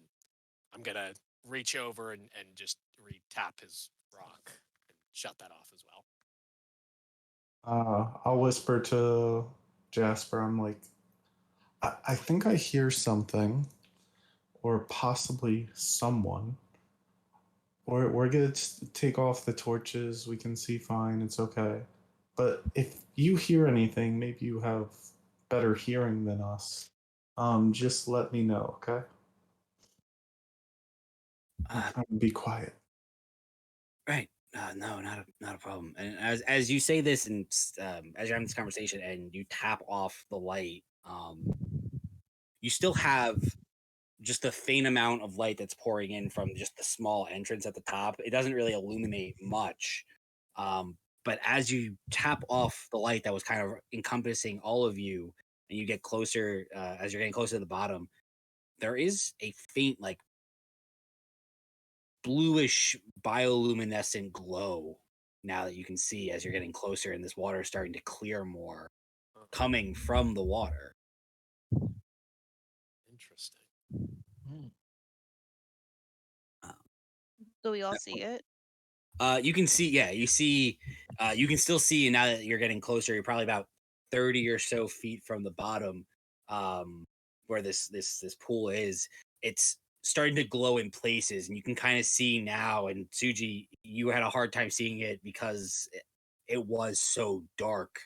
I'm going to reach over and just re-tap his rock and shut that off as well. I'll whisper to Jasper. I'm like, I think I hear something, or possibly someone. We're going to take off the torches. We can see fine. It's okay. But if you hear anything, maybe you have better hearing than us. Just let me know, okay? I'm trying to be quiet. Right. No, not a problem. And as you say this, and as you're having this conversation, and you tap off the light, you still have just a faint amount of light that's pouring in from just the small entrance at the top. It doesn't really illuminate much. But as you tap off the light that was kind of encompassing all of you, and you get closer, as you're getting closer to the bottom, there is a faint, like, bluish bioluminescent glow now that you can see as you're getting closer, and this water is starting to clear more coming from the water. Interesting. Do we all see it? You can see, yeah, you can still see now that you're getting closer. You're probably about 30 or so feet from the bottom, where this pool is. It's starting to glow in places, and you can kind of see now. And Suji, you had a hard time seeing it because it was so dark.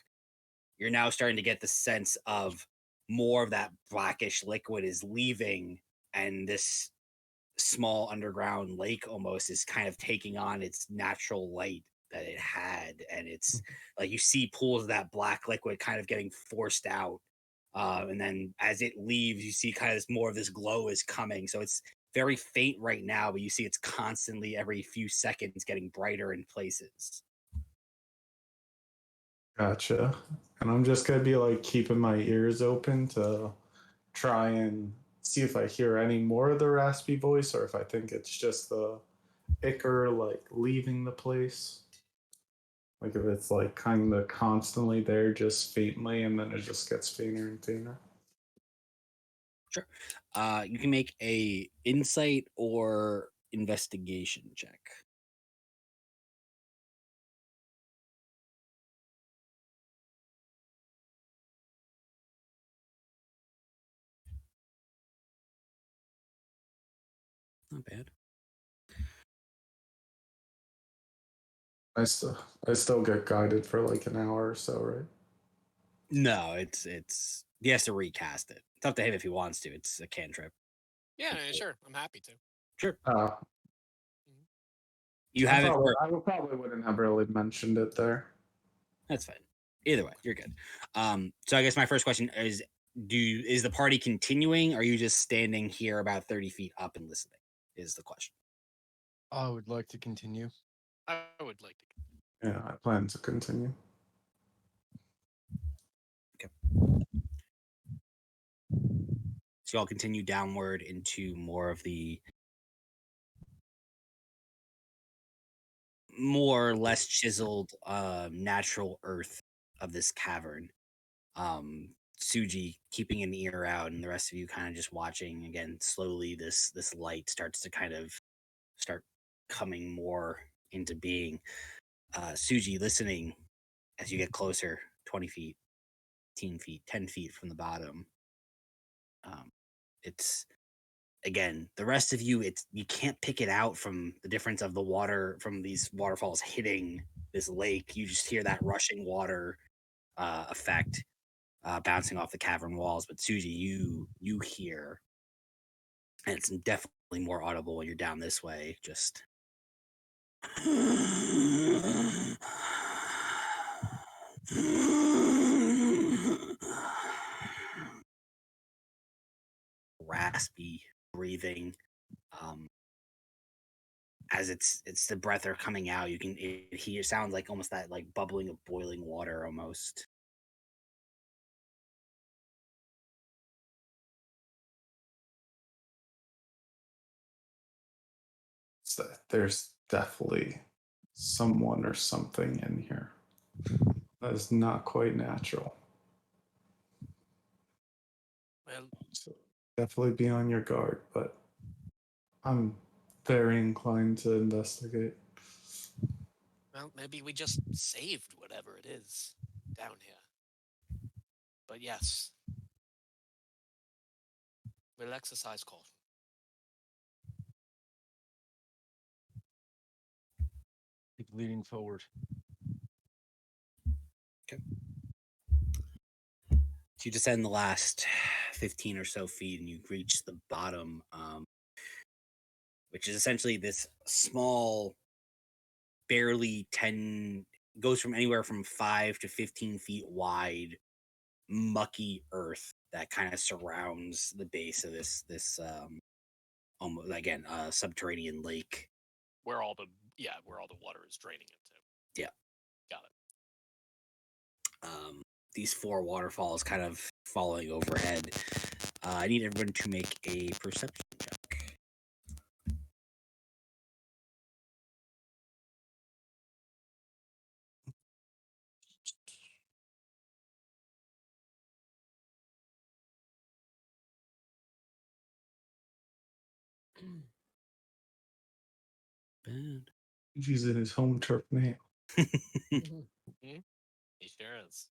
You're now starting to get the sense of more of that blackish liquid is leaving, and this small underground lake almost is kind of taking on its natural light that it had, and it's like you see pools of that black liquid kind of getting forced out, and then as it leaves you see kind of more of this glow is coming, so it's very faint right now, but you see it's constantly every few seconds getting brighter in places. Gotcha. And I'm just gonna be like keeping my ears open to try and see if I hear any more of the raspy voice or if I think it's just the ichor like leaving the place. Like if it's like kind of constantly there, just faintly, and then it just gets fainter and fainter. Sure. You can make a insight or investigation check. Not bad. I still I still get guided for like an hour or so, right? No, it's he has to recast it. It's up to him if he wants to. It's a cantrip. Yeah, sure. I'm happy to. Sure. Uh, You have it for I probably wouldn't have really mentioned it there. that's fine. Either way, you're good. So I guess my first question is is the party continuing? Or are you just standing here about 30 feet up and listening? Is the question. I would like to continue. I would like to. Yeah, I plan to continue. So y'all continue downward into more of the more or less chiseled natural earth of this cavern. Suji keeping an ear out, and the rest of you kind of just watching. Again, slowly this light starts to kind of start coming more into being. Suji listening as you get closer, 20 feet, 15 feet, 10 feet from the bottom. It's again, the rest of you, it's you can't pick it out from the difference of the water from these waterfalls hitting this lake. You just hear that rushing water effect bouncing off the cavern walls. But Suji, you hear, and it's definitely more audible when you're down this way. Just raspy breathing. As it's the breath are coming out, you can hear sounds like almost that like bubbling of boiling water almost. So there's definitely someone or something in here that is not quite natural. Well, So definitely be on your guard, but I'm very inclined to investigate. well, maybe we just saved whatever it is down here. But yes, we'll exercise caution. Keep leading forward. So you descend the last 15 or so feet and you reach the bottom, which is essentially this small, barely 10, goes from anywhere from 5 to 15 feet wide, mucky earth that kind of surrounds the base of this almost again subterranean lake. Where all the water is draining into. Yeah. Got it. These four waterfalls kind of following overhead. I need everyone to make a perception check. bad. He's using his home turf nail. He sure is.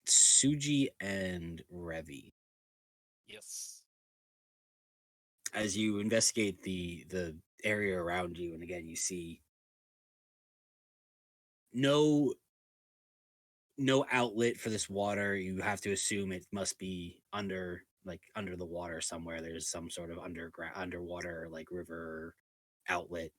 Suji and Revi. Yes. As you investigate the area around you, and again you see no outlet for this water. You have to assume it must be under the water somewhere. There's some sort of underwater like river outlet.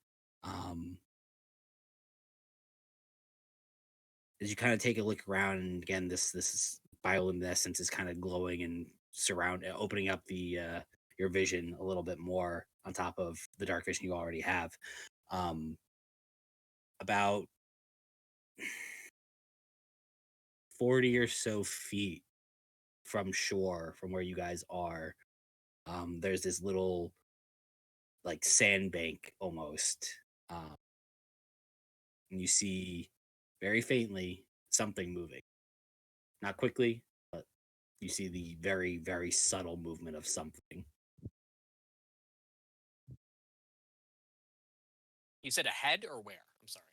As you kind of take a look around, and again this bioluminescence is kind of glowing and opening up the your vision a little bit more on top of the dark vision you already have. About 40 or so feet from shore, from where you guys are, there's this little like sandbank almost, and you see very faintly something moving, not quickly, but you see the very, very subtle movement of something. You said ahead or where? I'm sorry.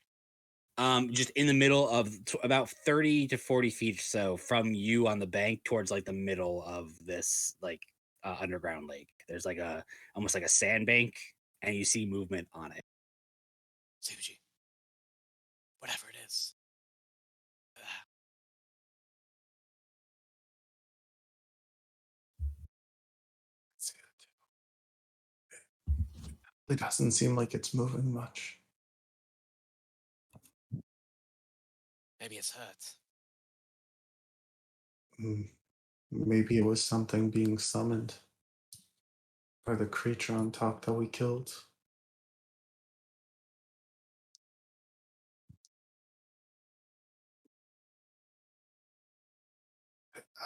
Just in the middle of about 30 to 40 feet or so from you on the bank towards like the middle of this like underground lake. There's like almost like a sandbank, and you see movement on it. Suji. Whatever it is. It doesn't seem like it's moving much. Maybe it's hurt. Maybe it was something being summoned by the creature on top that we killed.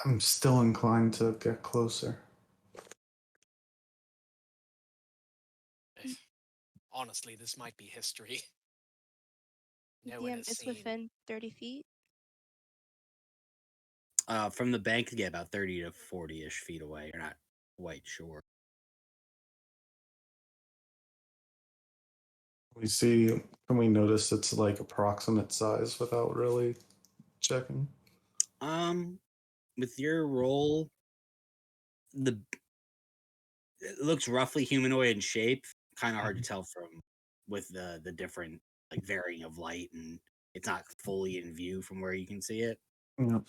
I'm still inclined to get closer. Honestly, this might be history. No one DM, has it's seen. within 30 feet. From the bank, yeah, about 30 to 40-ish feet away. You're not quite sure. Can we notice it's like approximate size without really checking? With your roll, it looks roughly humanoid in shape. Kind of hard to tell with the different like varying of light, and it's not fully in view from where you can see it. Yeah.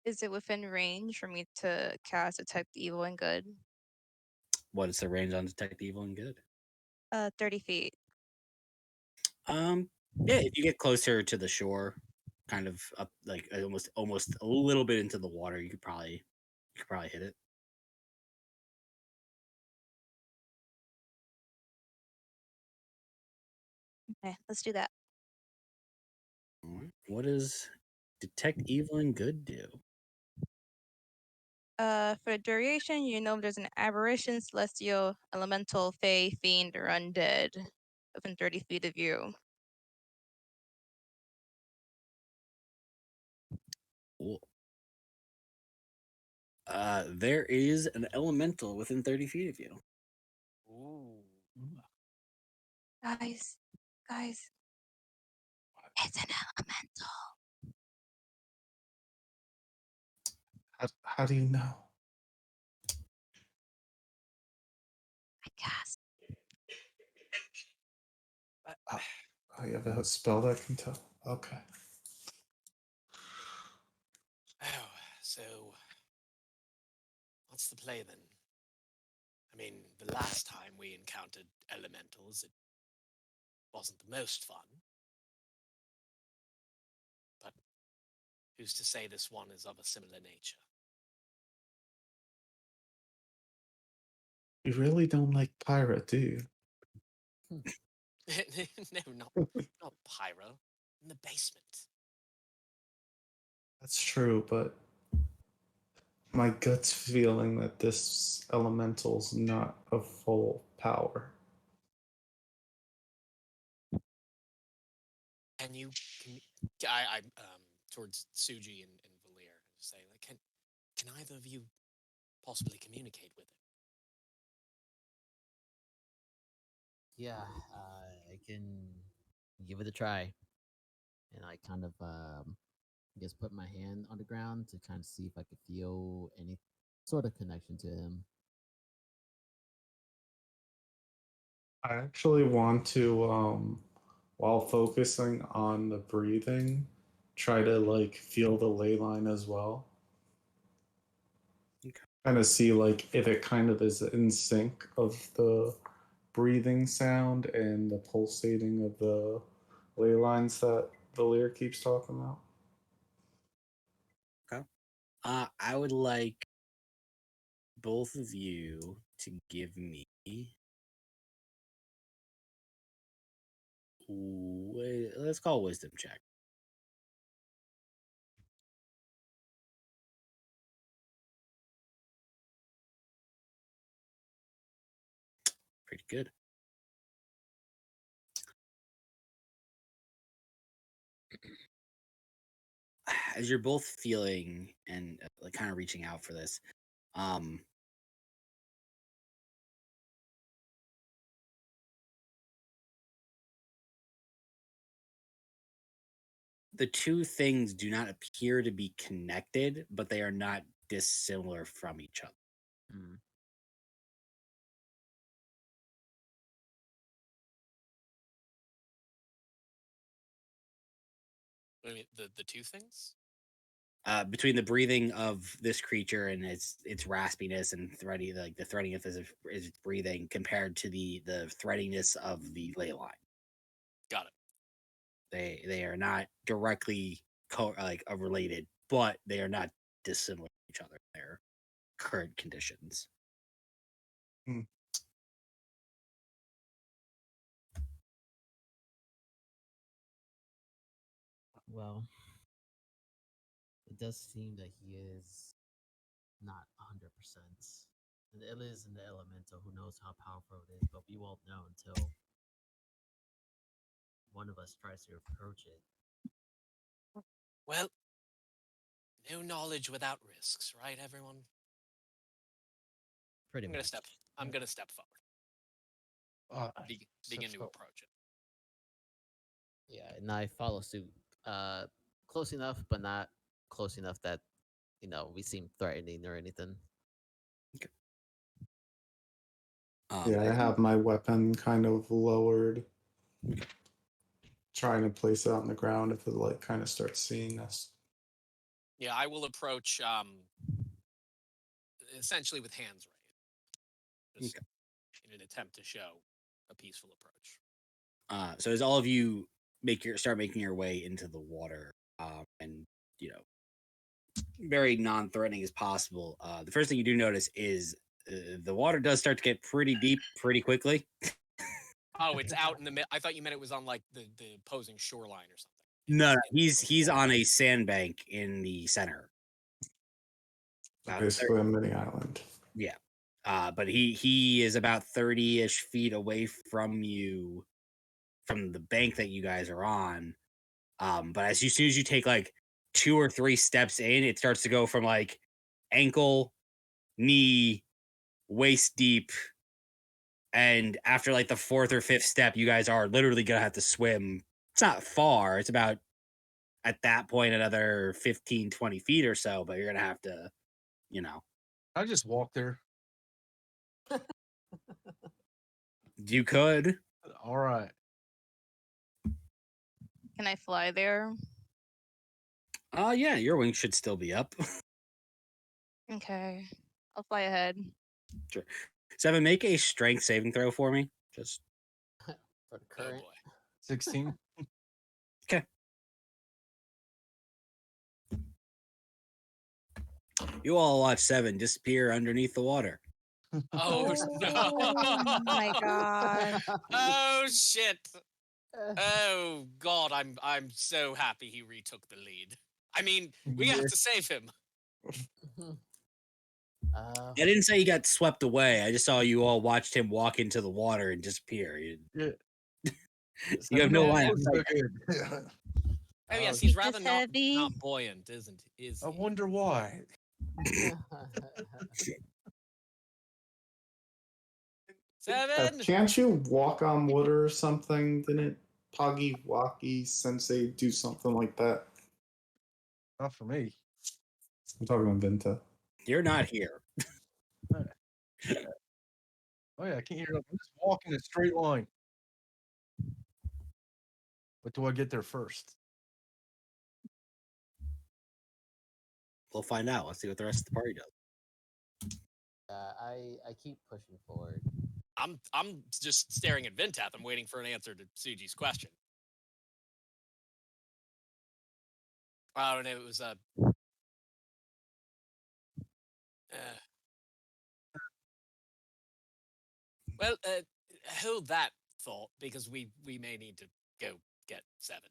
Is it within range for me to cast Detect Evil and Good? What is the range on Detect Evil and Good? 30 feet. Yeah, if you get closer to the shore, kind of up like almost a little bit into the water, you could probably hit it. Okay, let's do that. All right. What does Detect Evil and Good do? For duration, you know there's an aberration, celestial, elemental, fey, fiend, or undead within 30 feet of you. Cool. There is an elemental within 30 feet of you. Ooh. Guys, it's an elemental. How do you know? I cast. Oh, you have a spell that can tell. Okay. Oh, so what's the play then? I mean, the last time we encountered elementals, it wasn't the most fun. But who's to say this one is of a similar nature? You really don't like pirate, do you? No, not pyro. In the basement. That's true, but my gut's feeling that this elemental's not of full power. Can you? I towards Suji and Valir. to say, like, can either of you possibly communicate with it? Yeah, I can give it a try. And I kind of, I guess, put my hand on the ground to kind of see if I could feel any sort of connection to him. I actually want to, while focusing on the breathing, try to like feel the ley line as well. Okay. Kind of see like if it kind of is in sync of the breathing sound and the pulsating of the ley lines that Valir keeps talking about. Okay. I would like both of you to give me let's call a wisdom check. Pretty good. As you're both feeling and like kind of reaching out for this, the two things do not appear to be connected, but they are not dissimilar from each other. Mm. I mean, the two things? Between the breathing of this creature and its raspiness and thready, like the threadiness is breathing compared to the threadiness of the ley line. Got it. They are not directly related, but they are not dissimilar to each other in their current conditions. Well, it does seem that he is not 100%. And it is in the elemental. Who knows how powerful it is, but we won't know until one of us tries to approach it. Well, no knowledge without risks, right, everyone? Pretty I'm much. gonna step forward. Begin to so- approach it. Yeah, and I follow suit. Close enough, but not close enough that we seem threatening or anything. Yeah, I have my weapon kind of lowered, trying to place it on the ground if it like kind of starts seeing us. Yeah, I will approach essentially with hands raised, just in an attempt to show a peaceful approach. So as all of you start making your way into the water, and very non-threatening as possible, the first thing you do notice is the water does start to get pretty deep pretty quickly. Oh, it's out in the middle. I thought you meant it was on like the opposing shoreline or something. No, he's on a sandbank in the center. Basically a mini island. Yeah. But he is about 30-ish feet away from you, from the bank that you guys are on. But as soon as you take like 2 or 3 steps in, it starts to go from like ankle, knee, waist deep. And after like the 4th or 5th step, you guys are literally gonna have to swim. It's not far. It's about, at that point, another 15, 20 feet or so, but you're gonna have to, I just walk there. you could. All right. Can I fly there? Yeah, your wings should still be up. Okay. I'll fly ahead. Sure. 7, make a strength saving throw for me. Just For the Oh current. boy. 16. okay. You all watch 7 disappear underneath the water. Oh no! Oh my god. Oh shit! Oh god! I'm so happy he retook the lead. I mean, we have to save him. I didn't say he got swept away. I just saw you all watched him walk into the water and disappear. Yeah. You have no line of So sight. good. Oh yes, Uh, he's Because rather not heavy. buoyant, isn't he? Is I he? wonder why. Seven. Can't you walk on water or something? Didn't Poggy Walkie Sensei do something like that? Not for me. I'm talking about Vinta. You're not here. Oh yeah, I can't hear it. I'm just walking a straight line. But do I get there first? We'll find out. Let's see what the rest of the party does. I keep pushing forward. I'm just staring at Vintath. I'm waiting for an answer to Suji's question. Oh, and it was a. Well, hold that thought because we may need to go get Seven.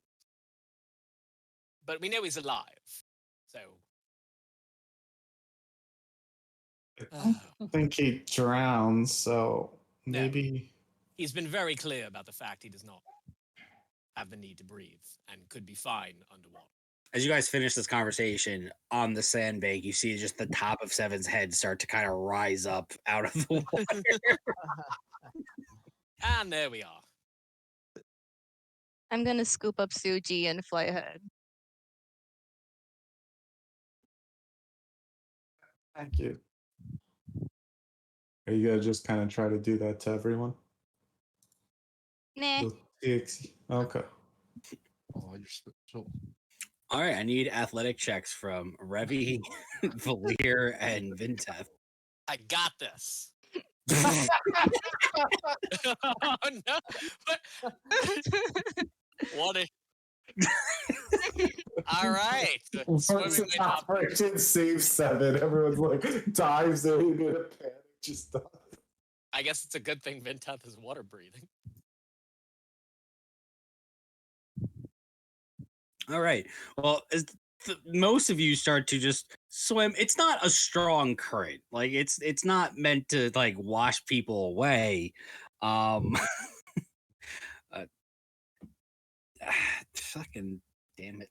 But we know he's alive, so. I think he drowned, so No. maybe. He's been very clear about the fact he does not have the need to breathe and could be fine underwater. As you guys finish this conversation on the sandbank, you see just the top of Seven's head start to kind of rise up out of the water. And there we are. I'm gonna scoop up Suji and fly ahead. Thank you. Are you gonna just kind of try to do that to everyone? Nah. Okay. Oh, you're so. All right, I need athletic checks from Revi, Valir, and Vinteth. I got this. Oh no! What a. All right. Once Operation Save 7, everyone's like dives in a panic, just dies. I guess it's a good thing Vintath is water breathing. All right. Well, as most of you start to just swim, it's not a strong current. Like it's not meant to like wash people away. Uh, fucking damn it.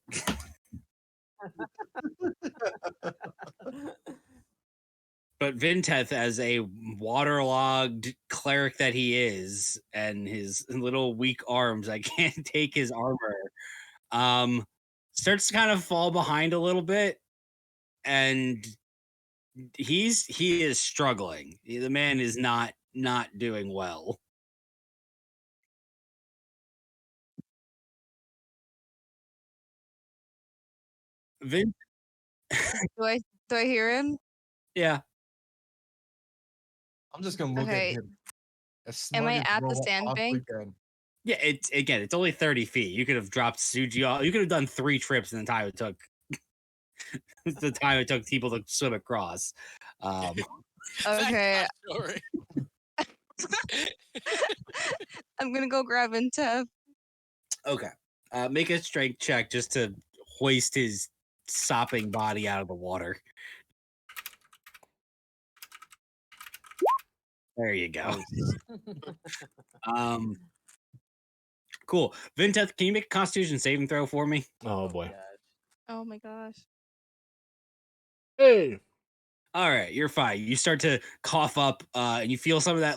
But Vinteth, as a waterlogged cleric that he is, and his little weak arms, I can't take his armor. Starts to kind of fall behind a little bit, and he is struggling. The man is not doing well. Vin, Do I hear him? yeah, I'm just gonna look Okay. at him. As Am snug I as at the robot possibly sandbank? can. yeah. It's only 30 feet. You could have dropped Suji off. You could have done 3 trips in the time it took. The time it took people to swim across. Okay. Story. I'm gonna go grab Intef. Okay. Make a strength check just to hoist his sopping body out of the water. There you go. Cool. Vinteth, can you make a Constitution saving throw for me? Oh boy. God. Oh my gosh. Hey. All right, you're fine. You start to cough up, and you feel some of that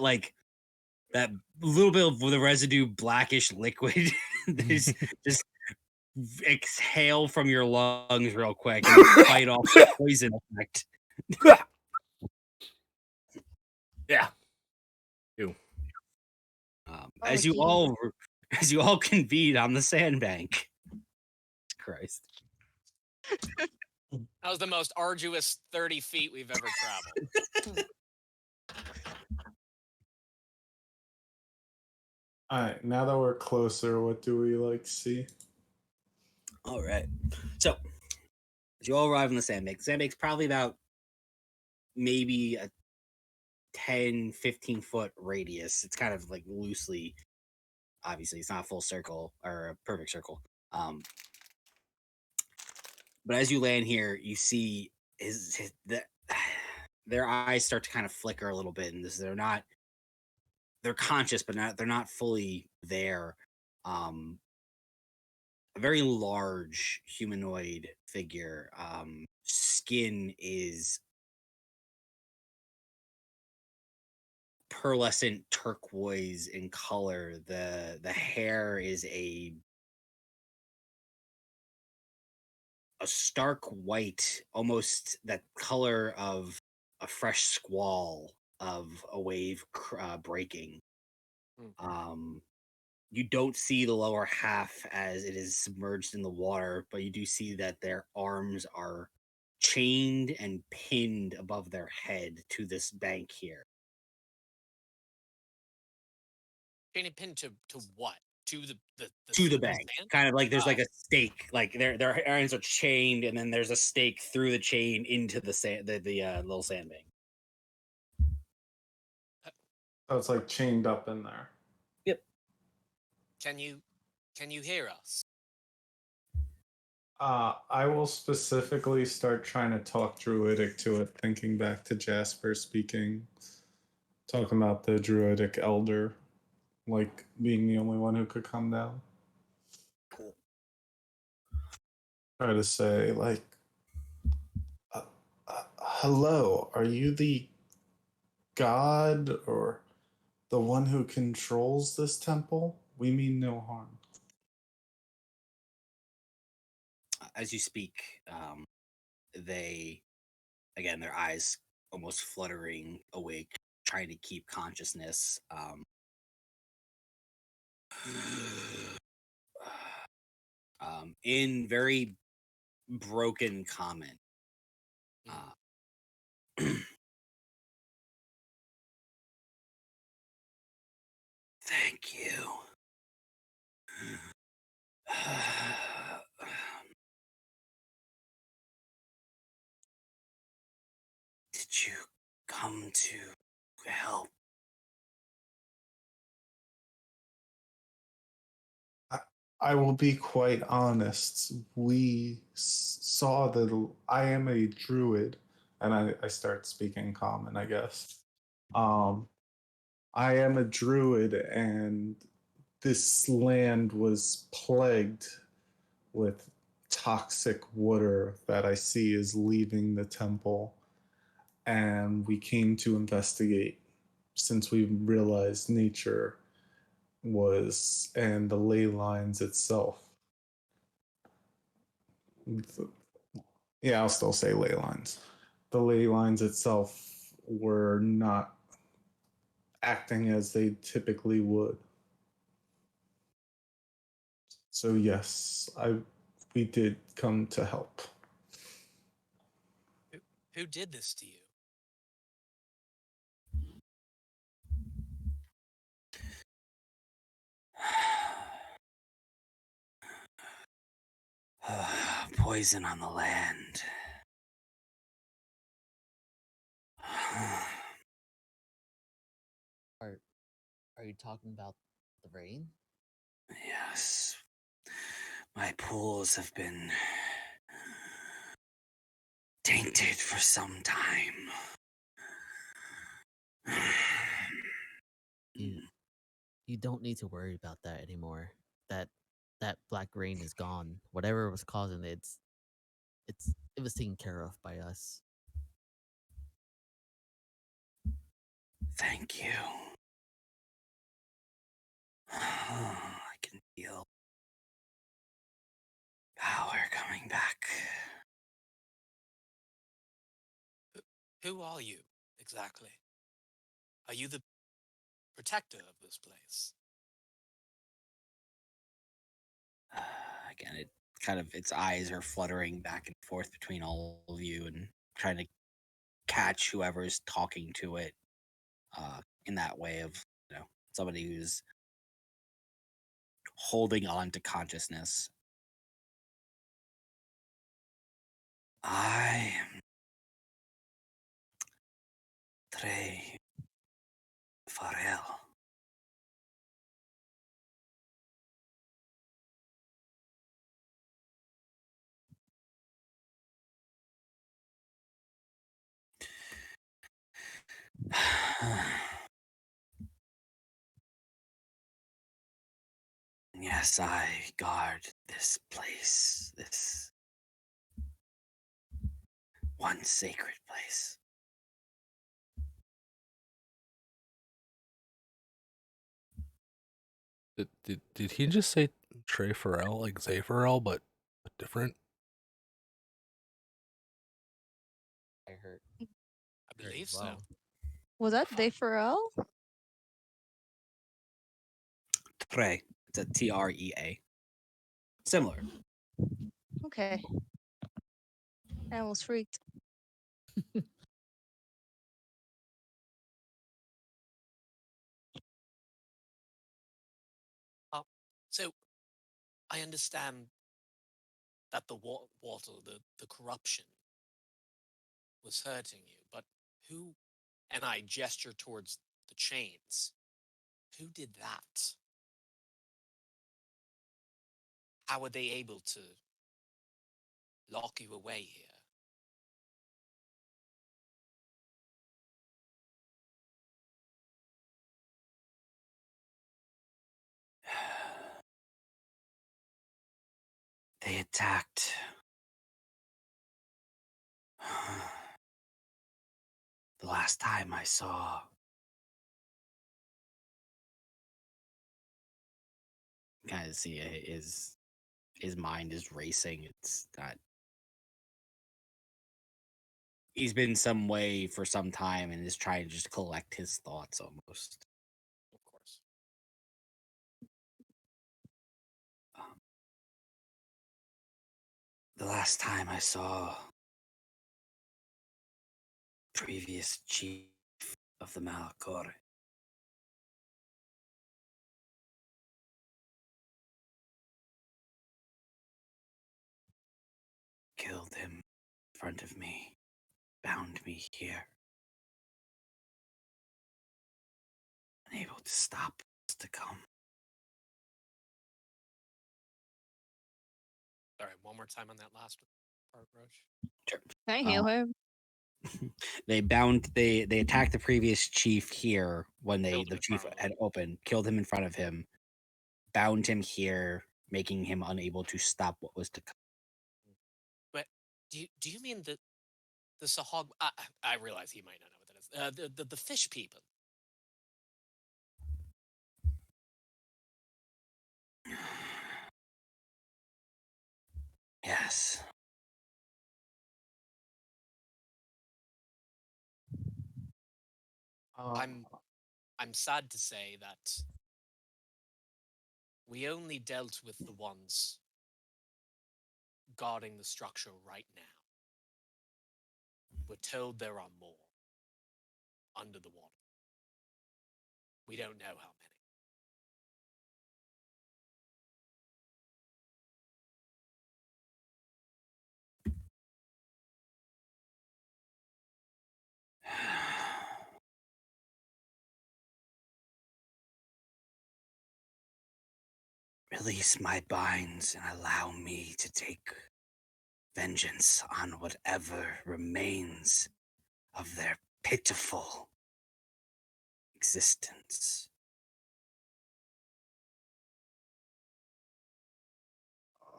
that little bit of the residue blackish liquid that just exhale from your lungs real quick and fight off the poison effect. Yeah. As you all convene on the sandbank. Christ. That was the most arduous 30 feet we've ever traveled. All right, now that we're closer, what do we like see? All right. So, as you all arrive on the sandbank's probably about maybe a 10, 15 foot radius. It's kind of like loosely, obviously, it's not a full circle or a perfect circle. But as you land here, you see their eyes start to kind of flicker a little bit, and they're conscious, but they're not fully there. a very large humanoid figure. Skin is pearlescent turquoise in color. The hair is a stark white, almost that color of a fresh squall of a wave breaking. You don't see the lower half as it is submerged in the water, but you do see that their arms are chained and pinned above their head to this bank here. Chain and pin to what? To The bank, sand? kind of like there's like a stake, like their arms are chained, and then there's a stake through the chain into the sand, the little sandbank. So it's like chained up in there. Yep. Can you hear us? I will specifically start trying to talk druidic to it, thinking back to Jasper speaking, talking about the druidic elder, like being the only one who could come down. Cool. Try to say, like, hello, are you the god or the one who controls this temple? We mean no harm. As you speak, they, again, their eyes almost fluttering awake, trying to keep consciousness. In very broken comment. Thank you. Did you come to help? I will be quite honest. We saw that I am a druid, and I start speaking common, I guess. I am a druid, and this land was plagued with toxic water that I see is leaving the temple. And we came to investigate since we realized nature was and the ley lines itself. Yeah, I'll still say ley lines. The ley lines itself were not acting as they typically would. So yes, we did come to help. Who did this to you? Poison on the land. Are you talking about the rain? Yes. My pools have been tainted for some time. You don't need to worry about that anymore. That black rain is gone. Whatever was causing it, it was taken care of by us. Thank you. I can feel power coming back. Who are you exactly? Are you the protector of this place? Again, it kind of, its eyes are fluttering back and forth between all of you and trying to catch whoever's talking to it in that way of, somebody who's holding on to consciousness. I am Trey Farrell. Yes, I guard this place, this one sacred place. Did he just say Trey Farrell, like Zay Farrell, but different? I heard. I heard believe as so. well. Was that Dave Farrell? Trey. It's a Trea. Similar. Okay. I almost freaked. So I understand that the water, the corruption was hurting you, but who, and I gesture towards the chains, who did that? How were they able to lock you away here? They attacked. The last time I saw. Kind of see his mind is racing. It's not. He's been some way for some time and is trying to just collect his thoughts almost. Of course. The last time I saw previous chief of the Malakor, killed him in front of me, bound me here, unable to stop what's to come. Sorry, one more time on that last part, Roach. Sure. Can I heal him? They attacked the previous chief here when Killed him the in chief front of had him. opened, killed him in front of him, bound him here, making him unable to stop what was to come. But do you mean the Sahag? I realize he might not know what that is. The fish people. Yes. I'm sad to say that we only dealt with the ones guarding the structure right now. We're told there are more under the water. We don't know how many. Release my binds and allow me to take vengeance on whatever remains of their pitiful existence.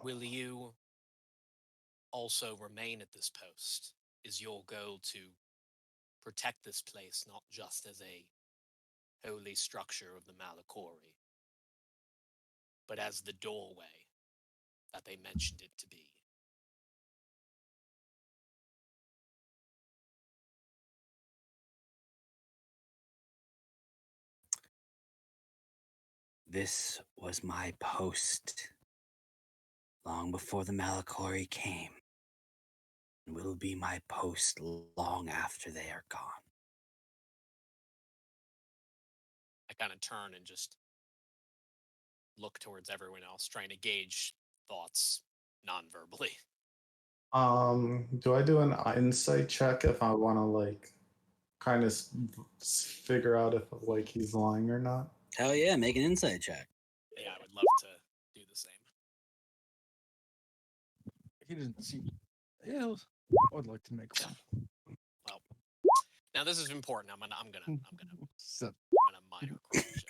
Will you also remain at this post? Is your goal to protect this place not just as a holy structure of the Malakori, but as the doorway that they mentioned it to be? This was my post long before the Malakori came, and will be my post long after they are gone. I kind of turn and just look towards everyone else, trying to gauge thoughts non-verbally. Do I do an insight check if I want to like kind of figure out if like he's lying or not? Hell yeah, make an insight check. Yeah, I would love to do the same. He doesn't see. Yeah, I would like to make one. Well, now this is important. I'm gonna So, minor correction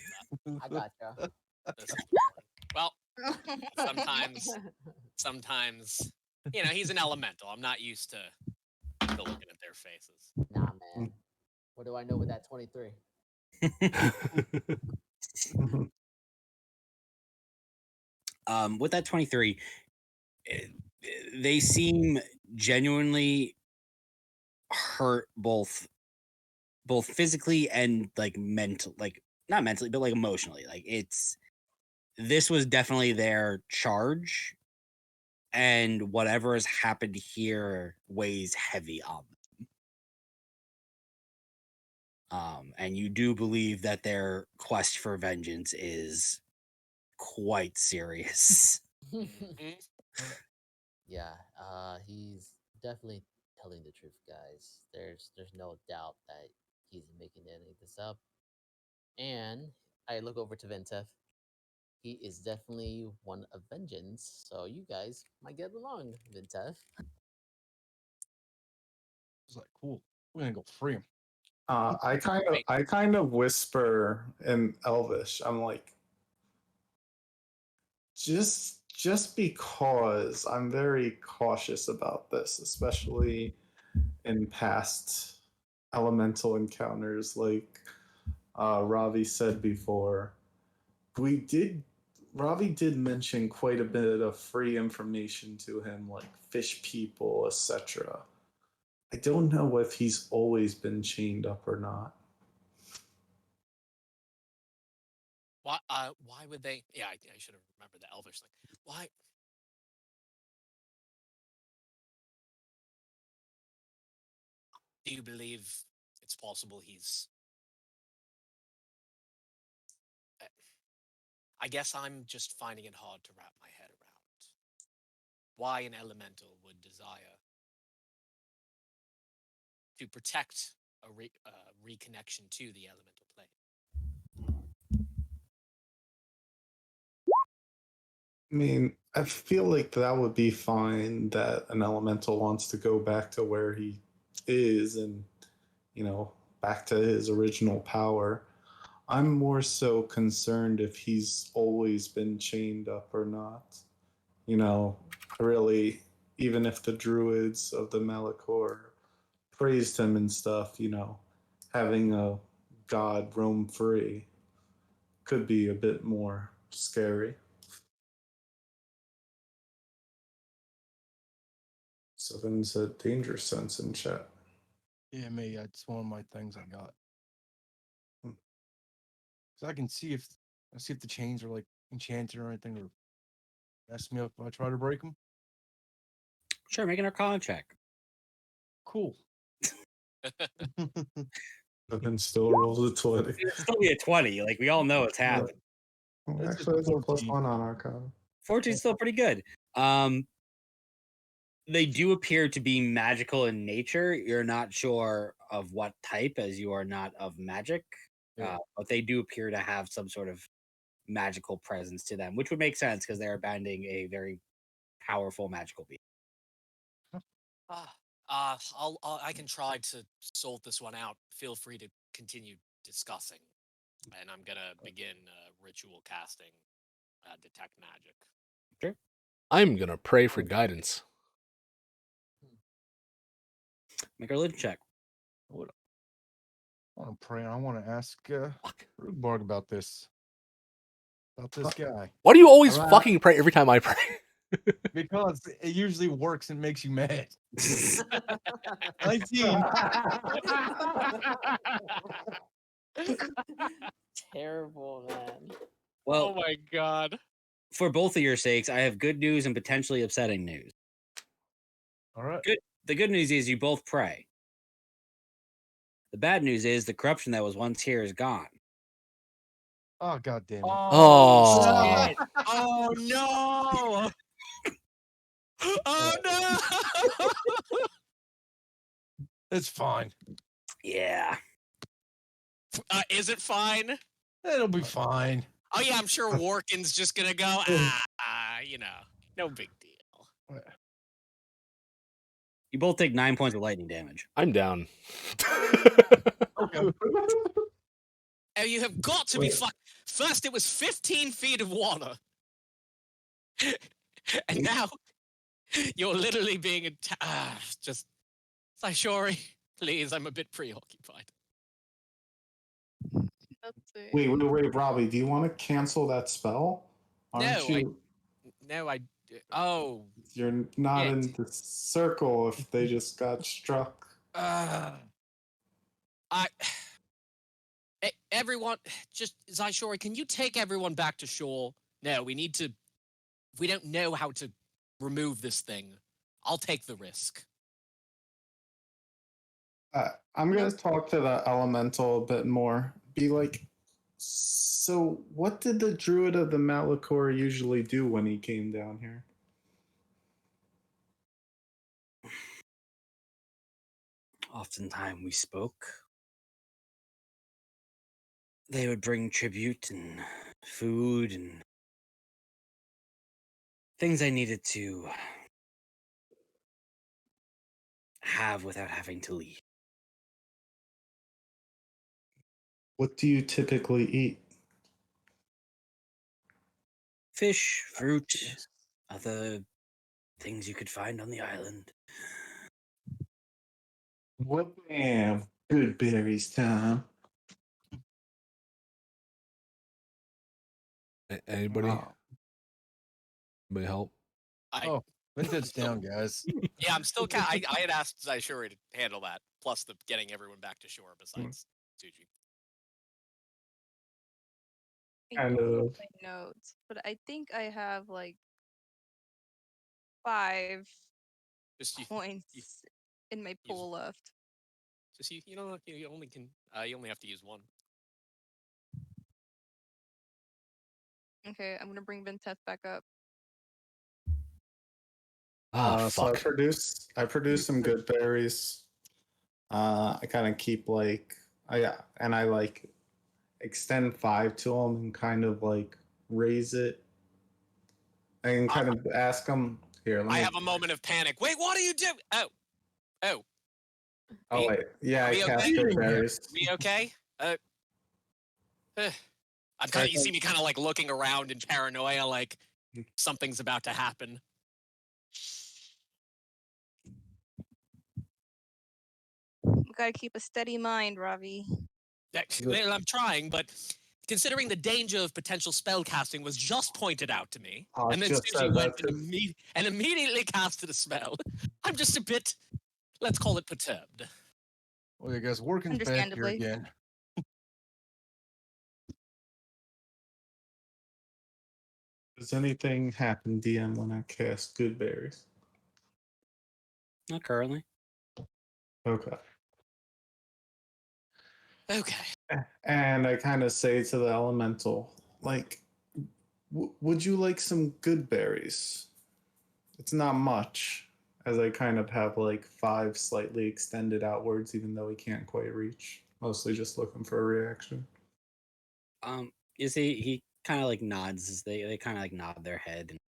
that. I gotcha. This is important. Well, sometimes, he's an elemental. I'm not used to looking at their faces. Nah, man. What do I know with that 23? With that 23, they seem genuinely hurt both physically and like mental, like not mentally, but like emotionally. Like this was definitely their charge, and whatever has happened here weighs heavy on them. And you do believe that their quest for vengeance is quite serious. Yeah, he's definitely telling the truth, guys. There's no doubt that he's making any of this up. And I look over to Ventef. He is definitely one of vengeance, so you guys might get along, Ventef. It's like, cool. We're gonna go free him. I kind of whisper in Elvish. I'm like, just because I'm very cautious about this, especially in past elemental encounters, like Ravi said before. Ravi did mention quite a bit of free information to him, like fish people, etc. I don't know if he's always been chained up or not. Why would they? Yeah, I should have remembered the Elvish thing. Why? Do you believe it's possible he's? I guess I'm just finding it hard to wrap my head around why an elemental would desire to protect a reconnection to the elemental plane. I mean, I feel like that would be fine that an elemental wants to go back to where he is and, back to his original power. I'm more so concerned if he's always been chained up or not. Really, even if the druids of the Malachor praised him and stuff, having a god roam free could be a bit more scary. Seven said danger sense in chat. Yeah, me. That's one of my things I got. So I can see if the chains are like enchanted or anything, or mess me up if I try to break them. Sure, make an Arcana check. Cool. But then still rolls a 20. It'll still be a 20. Like we all know it's happened. Actually, it's a +1 on Arcana. 14's still pretty good. They do appear to be magical in nature. You're not sure of what type, as you are not of magic. Yeah. But they do appear to have some sort of magical presence to them, which would make sense because they're abandoning a very powerful magical being. I can try to sort this one out. Feel free to continue discussing, and I'm gonna begin ritual casting, detect magic. Sure. I'm gonna pray for guidance. Make a religion check. I want to pray. And I want to ask Rugbarg about this. About this guy. Why do you always fucking pray every time I pray? Because it usually works and makes you mad. 19. Terrible, man. Well, oh my god. for both of your sakes, I have good news and potentially upsetting news. All right. The good news is you both pray. The bad news is the corruption that was once here is gone. Oh, god damn it. Oh. Shit. Oh no! Oh no! It's fine. Yeah. Is it fine? It'll be fine. Oh yeah, I'm sure Warkin's just gonna go. No big deal. You both take 9 points of lightning damage. I'm down. Okay. Oh, you have got to be fucked. First, it was 15 feet of water. And now you're literally being just Saishori, please, I'm a bit preoccupied. Let's see. Wait, Robbie, do you want to cancel that spell? Aren't No, you? Oh, You're not shit. in the circle if they just got struck. Everyone, just Zaishori, can you take everyone back to shore? No, we need to. If we don't know how to remove this thing, I'll take the risk. I'm going to talk to the elemental a bit more. Be like, so what did the druid of the Malachor usually do when he came down here? Oftentimes we spoke. They would bring tribute and food and things I needed to have without having to leave. What do you typically eat? Fish, fruit, other things you could find on the island. What damn good berries time. Anybody? Wow. Anybody help? Oh, Vintage down, guys. Yeah, I'm still. I had asked Zaishori to handle that, plus the getting everyone back to shore. Besides Tsuji. I Kind don't know of. my notes, but I think I have like 5 Just points in my pool left. Just you know you only can you only have to use one. Okay, I'm gonna bring Vinteth back up. So I produce some good berries. I kind of keep like I like extend 5 to them and kind of like raise it and kind of ask them here. Let me. I have a moment of panic. Wait, what are you doing? Oh. Oh wait, yeah, I cast okay? good berries. We okay? I'm kind of. You see me kind of like looking around in paranoia, like something's about to happen. You gotta keep a steady mind, Ravi. Well, I'm trying, but considering the danger of potential spell casting was just pointed out to me, and then Suji went and immediately casted a spell, I'm just a bit, let's call it perturbed. Well, you guys working back here Understandably. again. Does anything happen, DM, when I cast good berries? Not currently. Okay. Okay. And I kind of say to the elemental, like, would you like some good berries? It's not much, as I kind of have like 5 slightly extended outwards, even though he can't quite reach. Mostly just looking for a reaction. You see, he kind of like nods as they kind of like nod their head and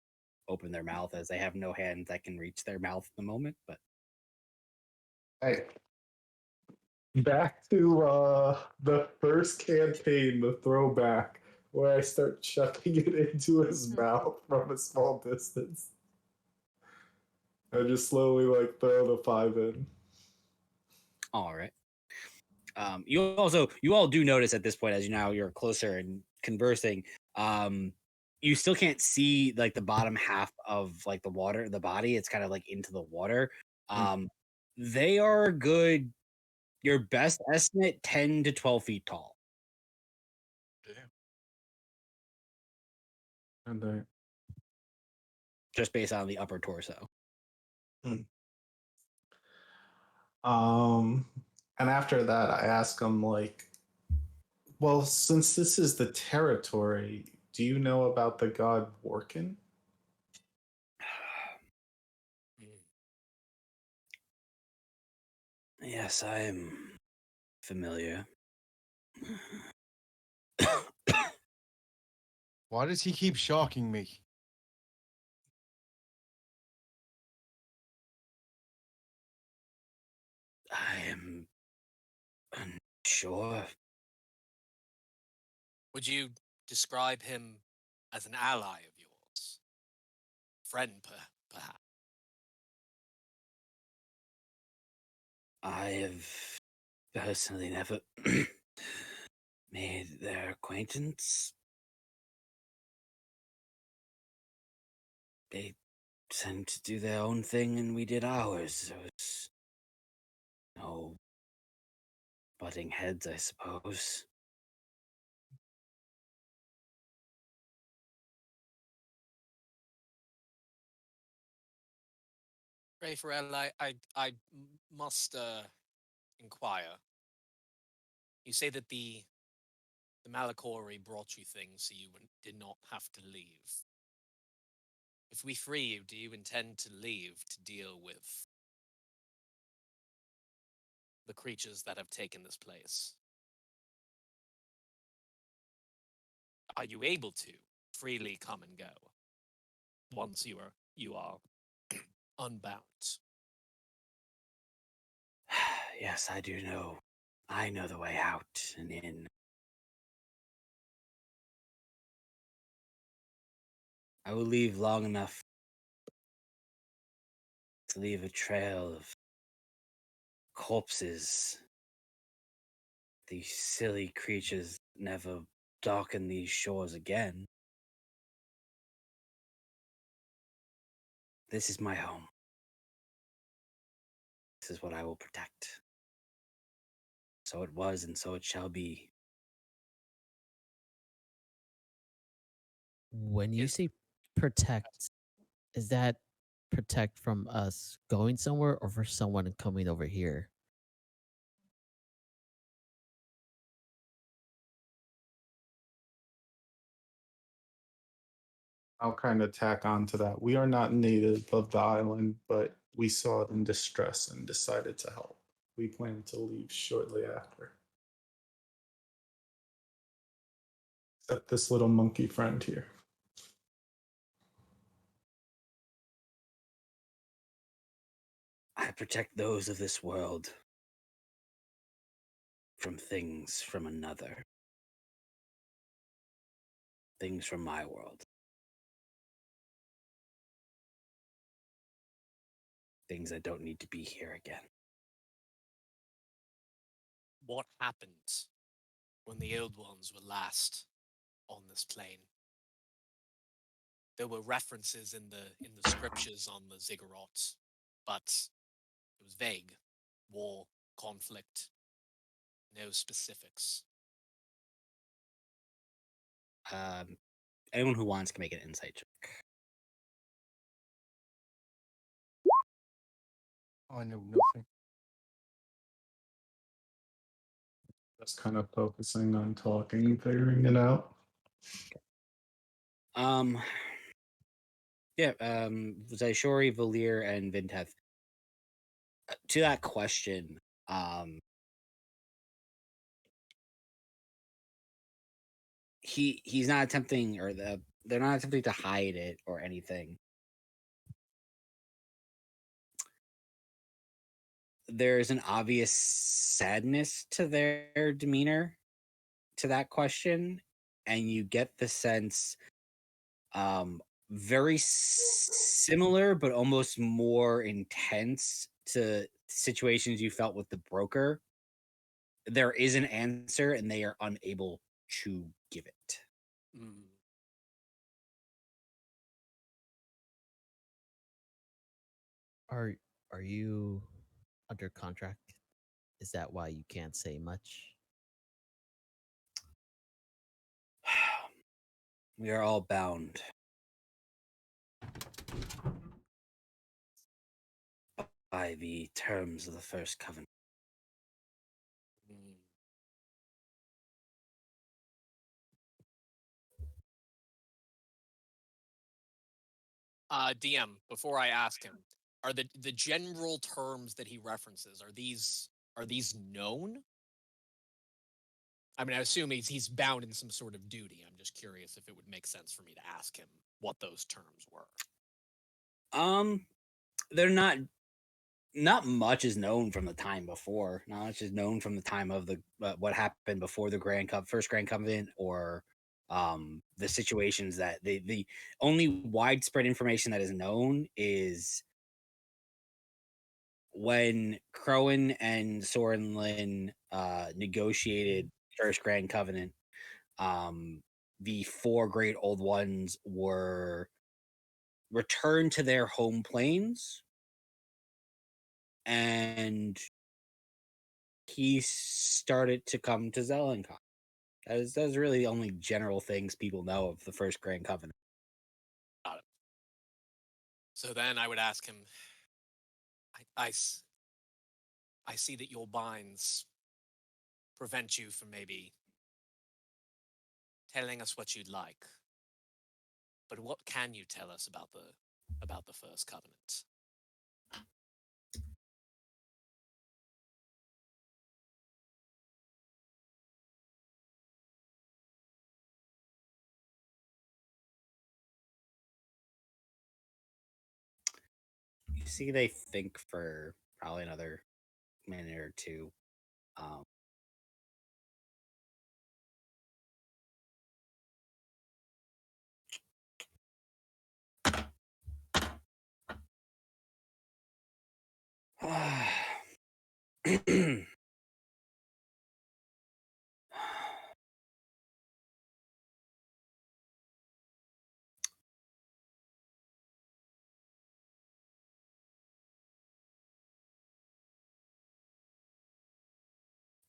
open their mouth as they have no hand that can reach their mouth at the moment. But Hey, back to the first campaign, the throwback, where I start chucking it into his mouth from a small distance. I just slowly like throw the 5 in. all right. You all do notice at this point, as you're closer and conversing, you still can't see like the bottom half of like the water, the body. It's kind of like into the water. They are good. Your best estimate, 10 to 12 feet tall. And I Just based on the upper torso. And after that, I ask him, like, well, since this is the territory, do you know about the god Workin? Yes, I am familiar. Why does he keep shocking me? I am unsure. Would you describe him as an ally of yours? friend, perhaps. I have personally never made their acquaintance. They tend to do their own thing and we did ours. There was no butting heads, I suppose. Ray Farrell, I must inquire. You say that the Malachori brought you things so you did not have to leave. If we free you, do you intend to leave to deal with the creatures that have taken this place? Are you able to freely come and go once you are unbound? Yes, I do know. I know the way out and in. I will leave long enough to leave a trail of corpses. These silly creatures never darken these shores again. This is my home. This is what I will protect. So it was, and so it shall be. When you Is- say protect, is that protect from us going somewhere or for someone coming over here? I'll kind of tack on to that. We are not native of the island, but we saw it in distress and decided to help. We plan to leave shortly after. Except this little monkey friend here. I protect those of this world from things from another. Things from my world. Things that don't need to be here again. What happened when the old ones were last on this plane? There were references in the scriptures on the ziggurats, but it was vague. War, conflict, no specifics. Anyone who wants can make an insight check. I know nothing. Just kind of focusing on talking and figuring it out. Yeah, Zaishori, Valir, and Vinteth. To that question, he's not attempting, or they're not attempting to hide it or anything. There's an obvious sadness to their demeanor to that question, and you get the sense very similar but almost more intense to situations you felt with the broker. There is an answer and they are unable to give it. Mm. Are you under contract? Is that why you can't say much? We are all bound by the terms of the first covenant. Mm. DM, before I ask him, are the general terms that he references, are these known? I mean, I assume he's bound in some sort of duty. I'm just curious if it would make sense for me to ask him what those terms were. They're not much is known from the time before. Not much is known from the time of the what happened before the first Grand Covenant, or the situations that the only widespread information that is known is when Crowan and Soren Lin negotiated First Grand Covenant. The 4 Great Old Ones were returned to their home planes, and he started to come to Zelenkov. That's really the only general things people know of the First Grand Covenant. Got it. So then I would ask him, I see that your binds prevent you from maybe telling us what you'd like. But what can you tell us about the First Covenant? You see, they think for probably another minute or two.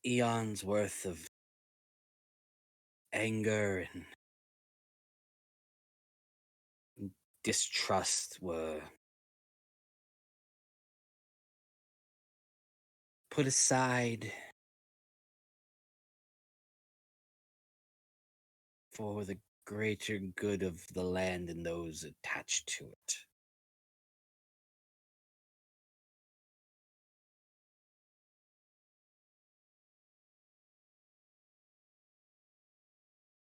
Eons worth of anger and distrust were put aside for the greater good of the land and those attached to it.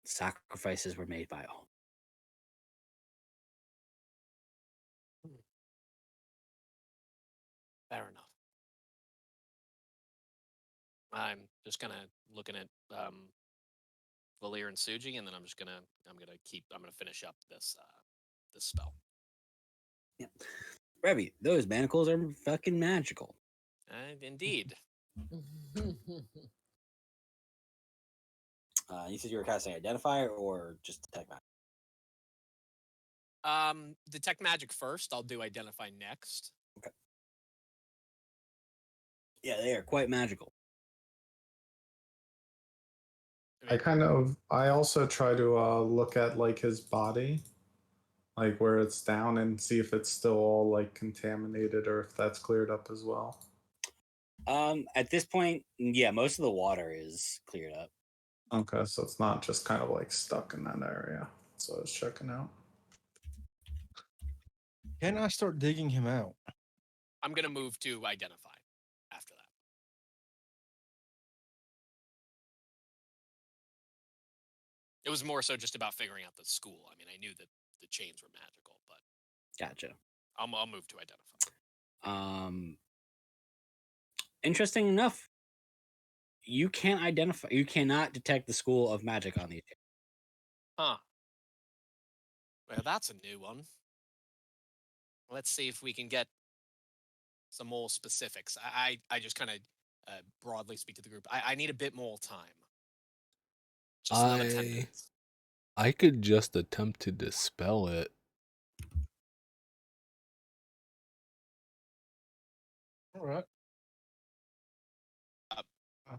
Sacrifices were made by all. Fair enough. I'm just gonna looking at Valir and Suji, and then I'm gonna finish up this this spell. Yeah. Rebby, those manacles are fucking magical. Indeed. You said you were casting Identifier or just Detect Magic? Detect magic first. I'll do identify next. Okay. Yeah, they are quite magical. I also try to look at like his body, like where it's down, and see if it's still all like contaminated or if that's cleared up as well. At this point, yeah, most of the water is cleared up. Okay, so it's not just kind of like stuck in that area. So I was checking out. Can I start digging him out? I'm gonna move to identify after that. It was more so just about figuring out the school. I mean, I knew that the chains were magical, but Gotcha. I'll move to identify. Interesting enough, you cannot detect the school of magic on these. Huh. Well, that's a new one. Let's see if we can get some more specifics. I just kind of broadly speak to the group. I need a bit more time. Just another 10 minutes. I could just attempt to dispel it. All right. I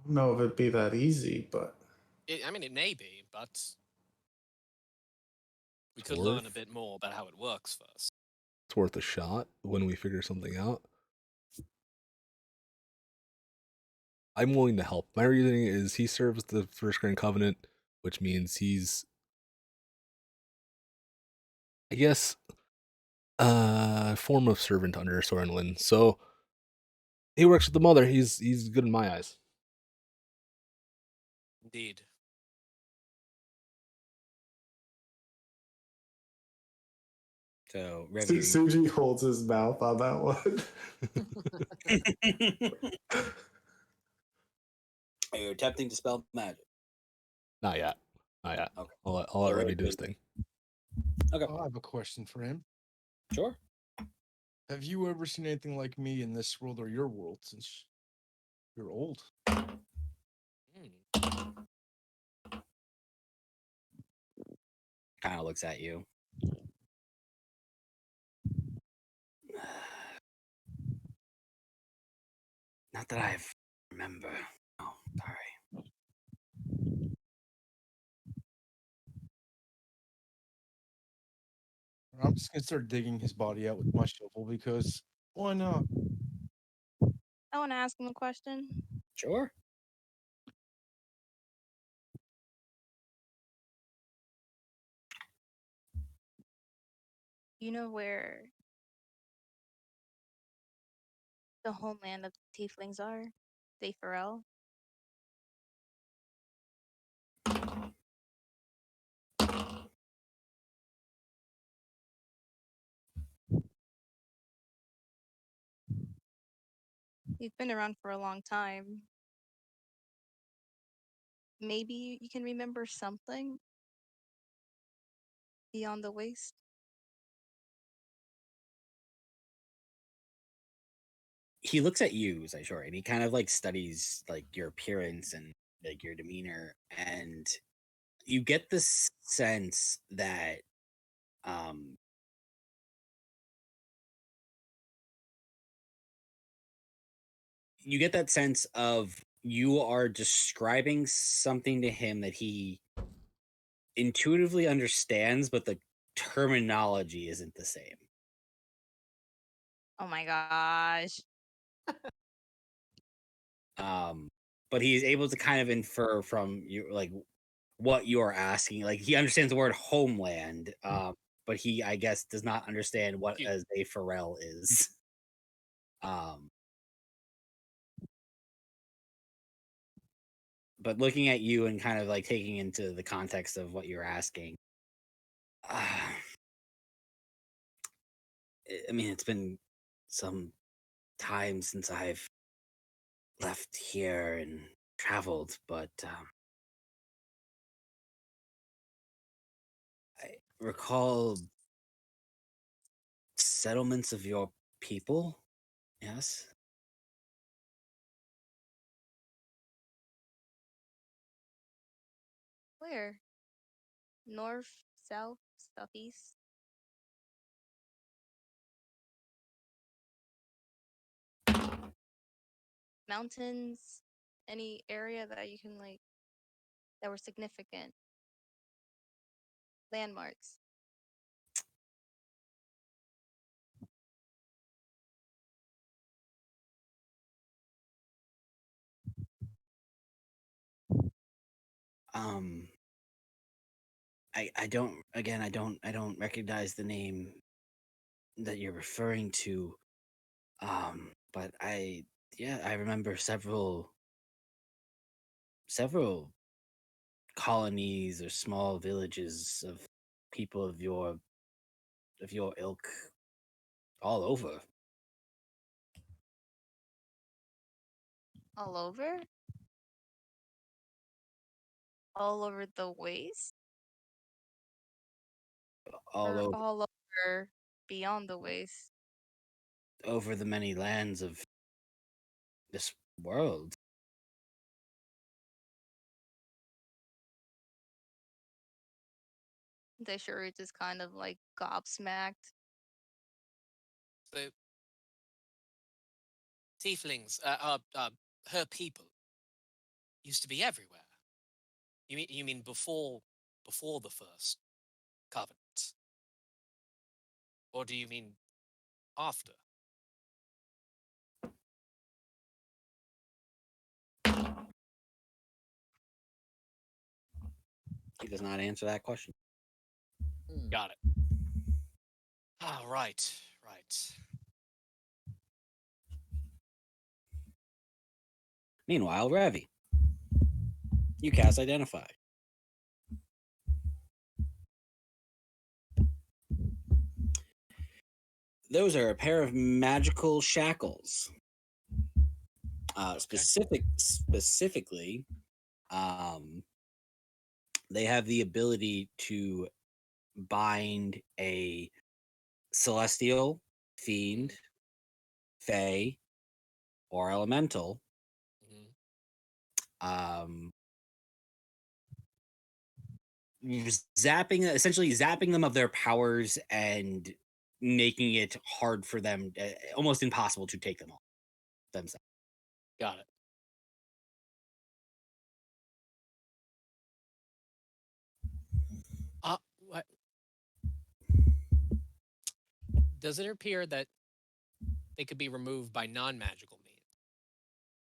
don't know if it'd be that easy, but I mean, it may be, but we could learn a bit more about how it works first. It's worth a shot when we figure something out. I'm willing to help. My reasoning is he serves the First Grand Covenant, which means he's, I guess, a form of servant under Soren Lin. So he works with the mother. He's good in my eyes. Indeed. So Suji holds his mouth on that one. Are you attempting to spell magic? Not yet. Yeah. Okay. I'll let So Remy do his thing. Okay. I have a question for him. Sure. Have you ever seen anything like me in this world or your world since you're old? Kind of looks at you. Not that I remember. Oh, sorry. I'm just gonna start digging his body out with my shovel because why not? I want to ask him a question. Sure. You know where the homeland of the tieflings are? They Pharrell? He's been around for a long time. Maybe you can remember something beyond the waste. He looks at you, Zaishore, and he kind of like studies like your appearance and like your demeanor, and you get this sense that you get that sense of you are describing something to him that he intuitively understands, but the terminology isn't the same. Oh my gosh. But he's able to kind of infer from you like what you are asking. Like he understands the word homeland, but he, I guess, does not understand what as a Pharrell is. But looking at you and kind of like taking into the context of what you're asking, I mean, it's been some time since I've left here and traveled, but I recall settlements of your people. Yes. Where? North, south, southeast? Mountains? Any area that you can like that were significant? Landmarks? Um, I don't, again, I don't recognize the name that you're referring to. But yeah, I remember several colonies or small villages of people of your ilk all over. All over? All over the waste? All Or over all over beyond the waste? over the many lands of this world. They sure just kind of like gobsmacked. So, tieflings, her people, used to be everywhere. You mean before the first covenant, or do you mean after? He does not answer that question. Got it. Ah, right. Meanwhile, Ravi, you cast Identify. Those are a pair of magical shackles. Okay. Specifically, they have the ability to bind a celestial, fiend, fae, or elemental. Mhm. Essentially zapping them of their powers and making it hard for them, almost impossible to take them off themselves. Got it. What? Does it appear that they could be removed by non-magical means?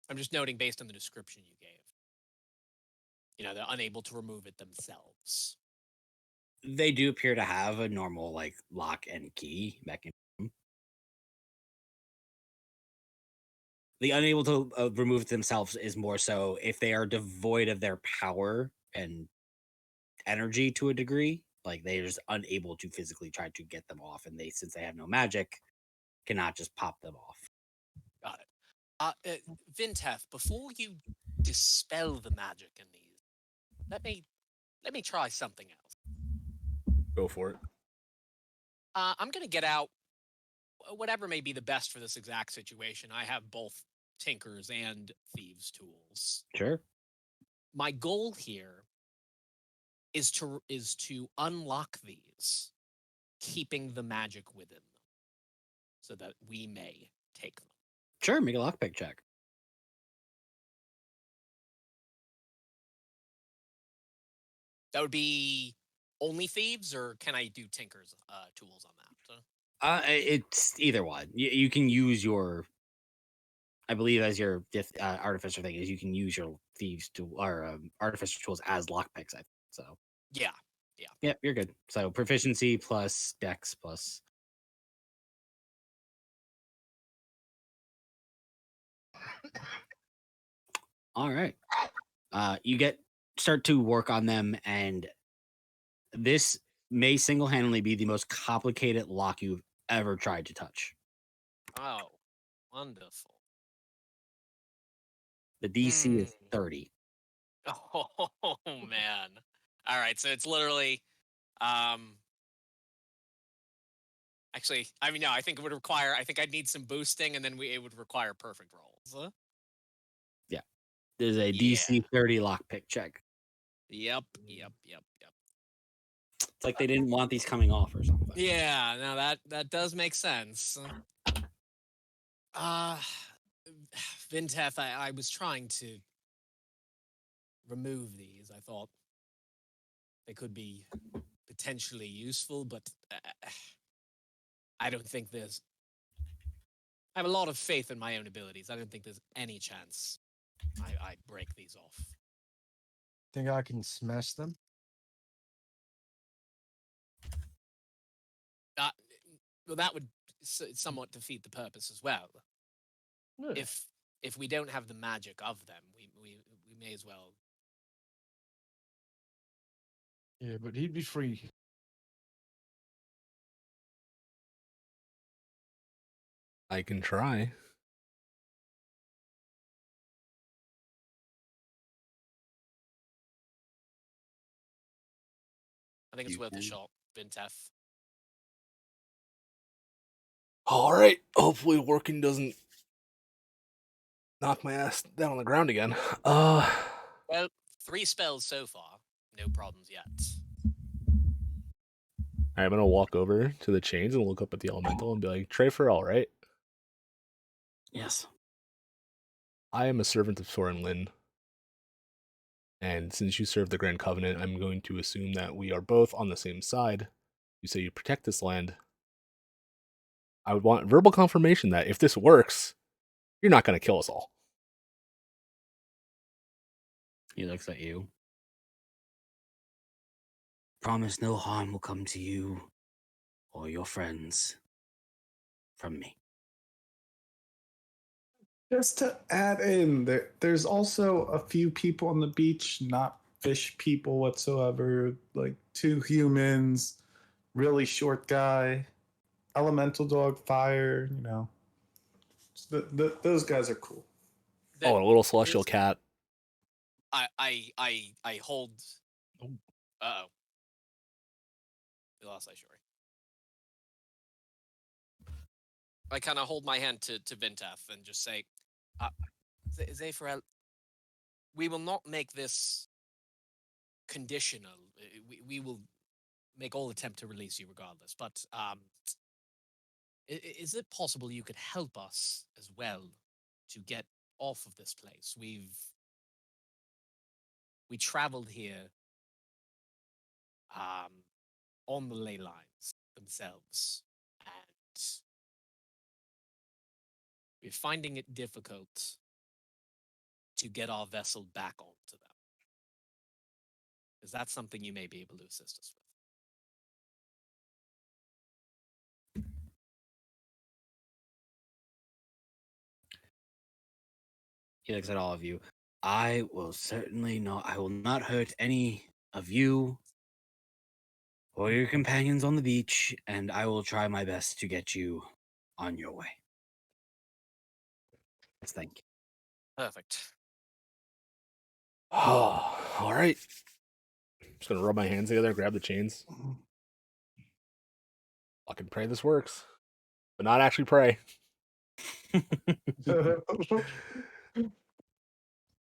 I'm just noting based on the description you gave. They're unable to remove it themselves. They do appear to have a normal like lock and key mechanism. The unable to remove it themselves is more so if they are devoid of their power and energy to a degree, like they're just unable to physically try to get them off, and since they have no magic, cannot just pop them off. Got it. Vintef, before you dispel the magic in these, let me try something else. Go for it. I'm gonna get out whatever may be the best for this exact situation. I have both Tinker's and Thieves' tools. Sure. My goal here is to unlock these, keeping the magic within them, so that we may take them. Sure, make a lockpick check. That would be only Thieves, or can I do Tinker's tools on that? It's either one. You can use your, I believe, as your artificer thing is you can use your thieves tool or artificer tools as lockpicks. I think so. Yeah. Yep, you're good. So proficiency plus dex plus. All right. You start to work on them, and this may single-handedly be the most complicated lock you've ever tried to touch. Oh, wonderful. The DC is 30. Oh man. All right, so it's literally actually, no, I think I'd need some boosting, and then it would require perfect rolls. Yeah. There's a DC 30 lockpick check. Yep. It's like they didn't want these coming off or something. Yeah, now that does make sense. Vintef, I was trying to remove these. I thought they could be potentially useful, but I don't think I have a lot of faith in my own abilities. I don't think there's any chance I break these off. Think I can smash them? Well, that would somewhat defeat the purpose as well. Yeah. If we don't have the magic of them, we may as well. Yeah, but he'd be free. I can try. I think it's worth a shot, Vintef. All right. Hopefully, working doesn't knock my ass down on the ground again. Well, 3 spells so far. No problems yet. I'm gonna walk over to the chains and look up at the elemental and be like, "Trey Farrell, right? Yes. I am a servant of Soren Lin. And since you serve the Grand Covenant, I'm going to assume that we are both on the same side. You say you protect this land. I would want verbal confirmation that if this works, you're not going to kill us all." He looks at you. Promise no harm will come to you or your friends from me. Just to add in, there's also a few people on the beach, not fish people whatsoever, like 2 humans, really short guy, elemental dog, fire, those guys are cool. Oh, and a little celestial cat. I hold Uh-oh. We lost Aishori. I kind of hold my hand to Vintef and just say, Zephyr, we will not make this conditional. We will make all attempt to release you regardless. But is it possible you could help us as well to get off of this place? We traveled here on the ley lines themselves, and we're finding it difficult to get our vessel back onto them. Is that something you may be able to assist us with? He looks at all of you. I will certainly not. I will not hurt any of you or your companions on the beach, and I will try my best to get you on your way. Yes, thank you. Perfect. Oh, all right. Just gonna rub my hands together, grab the chains. I can pray this works, but not actually pray.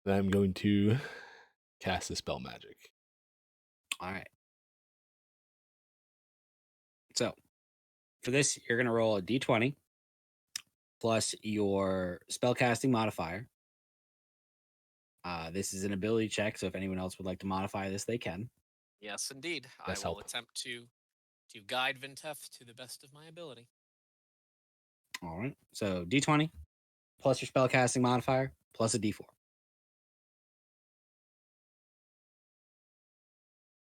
Then I'm going to cast a spell magic. All right. So for this, you're going to roll a d20 plus your spellcasting modifier. This is an ability check, so if anyone else would like to modify this, they can. Yes, indeed. Yes, I will help. attempt to guide Vintef to the best of my ability. All right. So d20 plus your spellcasting modifier plus a d4.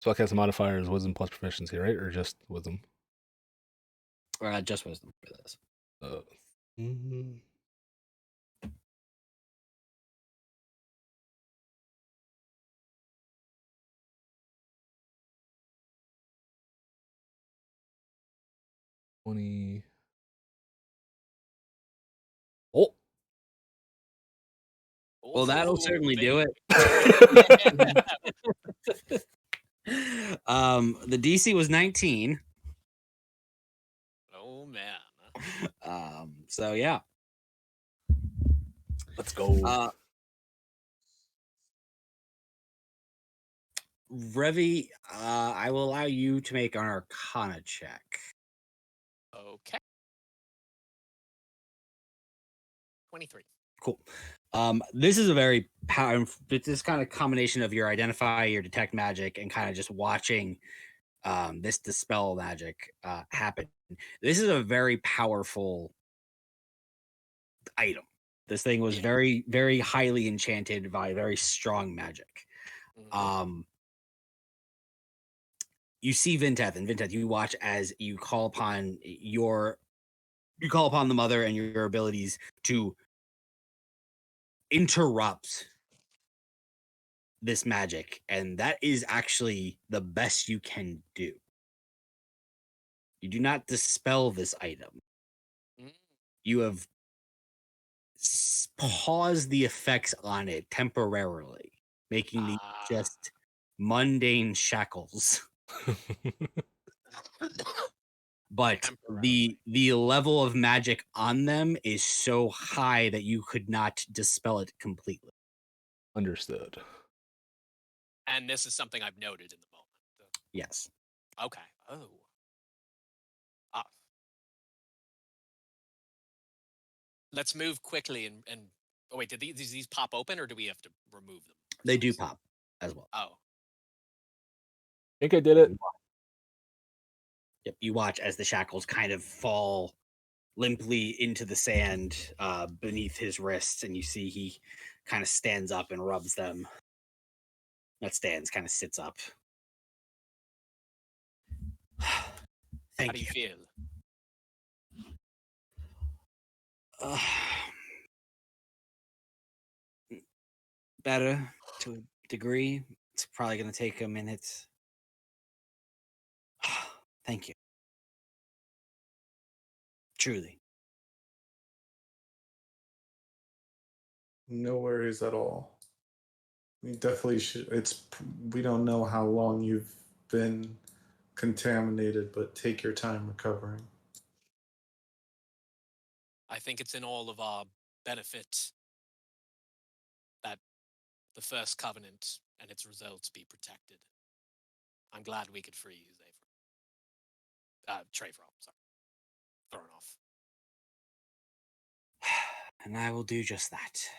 Spellcasting modifier is wisdom plus proficiency, right? Or just wisdom? Just wisdom for this. Mhm. $20. Oh. Well, that'll certainly do it. The DC was 19. Oh man. So yeah. Let's go. Revi, I will allow you to make an Arcana check. Okay. 23. Cool. This is a very powerful. This kind of combination of your identify, your detect magic, and kind of just watching this dispel magic happen. This is a very powerful item. This thing was very, very highly enchanted by very strong magic. You see Vinteth, and Vinteth, you watch as you call upon the mother and your abilities to interrupt this magic, and that is actually the best you can do. You do not dispel this item. You have paused the effects on it temporarily, making these just mundane shackles. But the level of magic on them is so high that you could not dispel it completely. Understood. And this is something I've noted in the moment. Yes. Okay. Oh. Let's move quickly and oh wait, did these pop open or do we have to remove them? They do pop as well. Oh. I think I did it. Yep, you watch as the shackles kind of fall limply into the sand beneath his wrists, and you see he kind of stands up and rubs them. Not stands, kind of sits up. Thank How do you feel? Better to a degree. It's probably going to take a minute. Thank you. Truly. No worries at all. We definitely should. We don't know how long you've been contaminated, but take your time recovering. I think it's in all of our benefit that the first covenant and its results be protected. I'm glad we could free you, Trayvon, sorry. Thrown off. And I will do just that.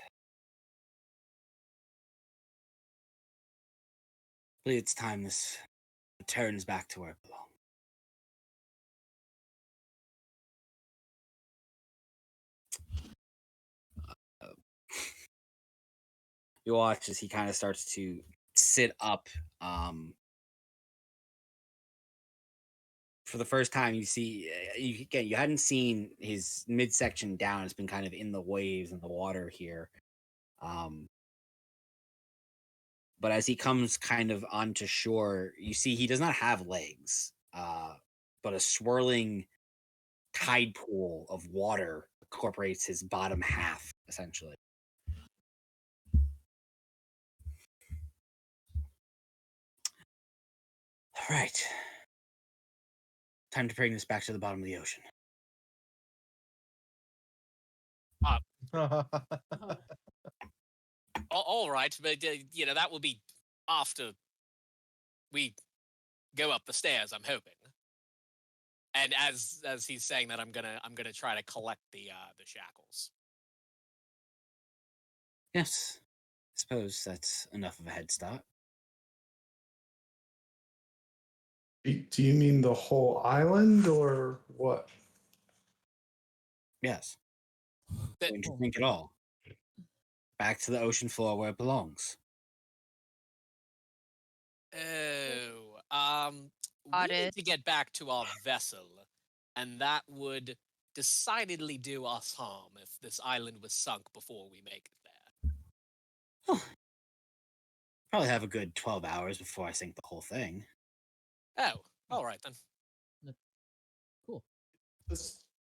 I believe it's time this returns back to where it belongs. You watch as he kind of starts to sit up. For the first time, you see, you hadn't seen his midsection down. It's been kind of in the waves and the water here. But as he comes kind of onto shore, you see he does not have legs, but a swirling tide pool of water incorporates his bottom half, essentially. All right. Time to bring this back to the bottom of the ocean. All right, but that will be after we go up the stairs. I'm hoping. And as he's saying that, I'm gonna try to collect the shackles. Yes. I suppose that's enough of a head start. Do you mean the whole island or what? Yes. But- Don't you think at all? Back to the ocean floor where it belongs. We need to get back to our vessel, and that would decidedly do us harm if this island was sunk before we make it there. Oh. Probably have a good 12 hours before I sink the whole thing. Oh, all right then. Cool.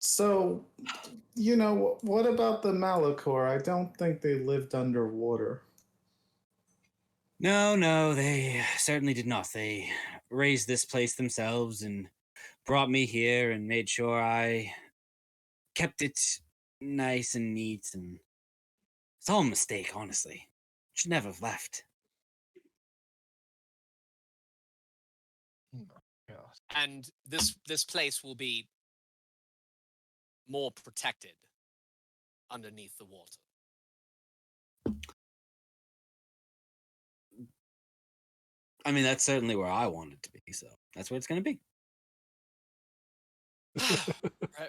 So, what about the Malachor? I don't think they lived underwater. No, they certainly did not. They raised this place themselves and brought me here and made sure I kept it nice and neat, and it's all a mistake, honestly. Should never have left. And this place will be more protected underneath the water. I mean, that's certainly where I want it to be, so that's where it's going to be.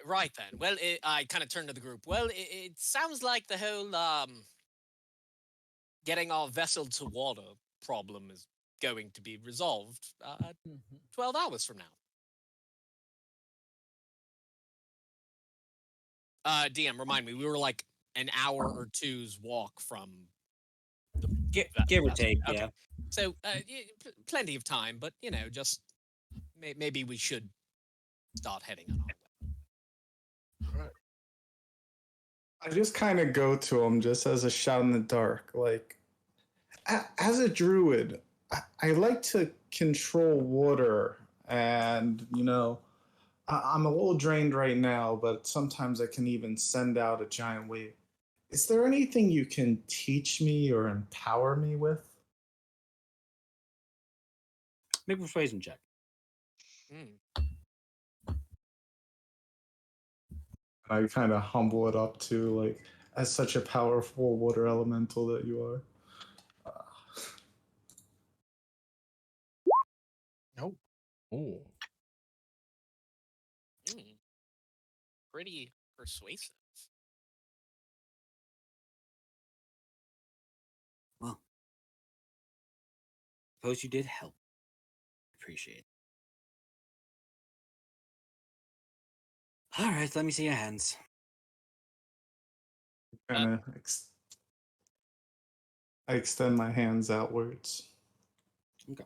Right then. Well, I kind of turned to the group. Well, it sounds like the whole getting our vessel to water problem is going to be resolved 12 hours from now. DM, remind me, we were like an hour or two's walk from the Give or vessel. take, Okay. yeah. So plenty of time, but just maybe we should start heading on our way. I just kind of go to him just as a shot in the dark. Like, as a druid, I like to control water, and I'm a little drained right now, but sometimes I can even send out a giant wave. Is there anything you can teach me or empower me with? Make a persuasion check. I kind of humble it up to, like, as such a powerful water elemental that you are. Nope. Oh. Pretty persuasive. Well, suppose you did help. Appreciate it. All right, let me see your hands. Kind of I extend my hands outwards. Okay.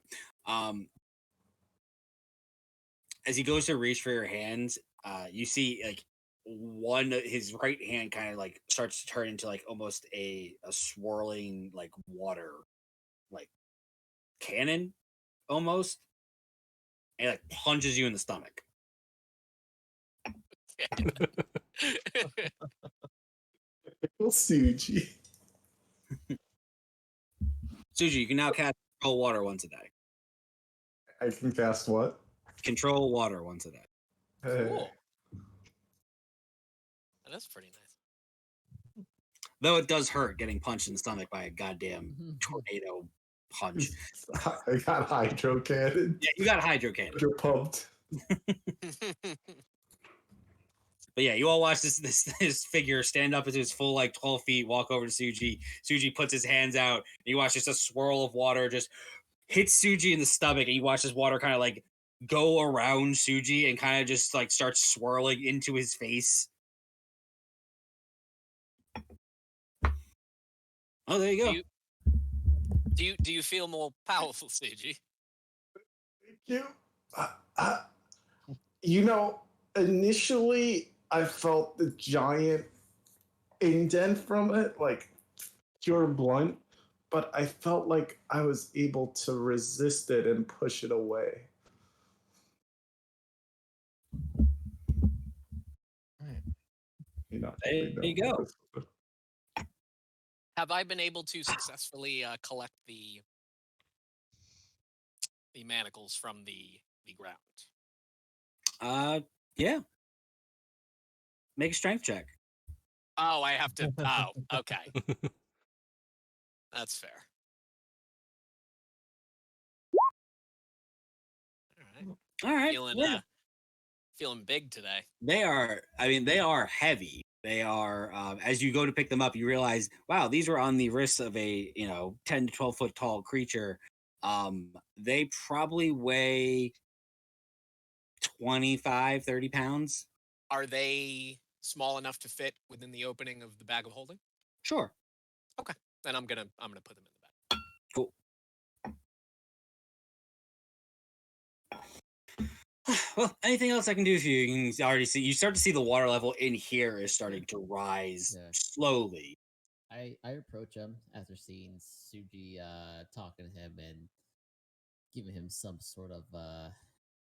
As he goes to reach for your hands, you see like his right hand kind of like starts to turn into like almost a swirling like water like cannon almost. And he like punches you in the stomach. Suji. Suji, you can now cast control water once a day. I can cast what? Control water once a day. Cool. That's pretty nice. Though it does hurt getting punched in the stomach by a goddamn tornado punch. I got hydro cannon. Yeah, you got hydro cannon. You're pumped. But yeah, you all watch this figure stand up into his full like 12 feet, walk over to Suji. Suji puts his hands out. And you watch just a swirl of water just hits Suji in the stomach, and you watch this water kind of like go around Suji and kind of just like starts swirling into his face. Oh, there you go. Do you feel more powerful, Suji? Thank you. You know, initially I felt the giant indent from it, like pure blunt, but I felt like I was able to resist it and push it away. Right. There you go. Have I been able to successfully collect the manacles from the ground? Yeah. Make a strength check. Oh, I have to. Oh, okay. That's fair. All right. Feeling big today. They are heavy. They are, as you go to pick them up, you realize, wow, these were on the wrists of a, 10 to 12 foot tall creature. They probably weigh 25, 30 pounds. Are they small enough to fit within the opening of the bag of holding? Sure. Okay. Then I'm gonna put them in the bag. Cool. Well, anything else I can do for you? You can already see. You start to see the water level in here is starting to rise slowly. I approach him after seeing Suji talking to him and giving him some sort of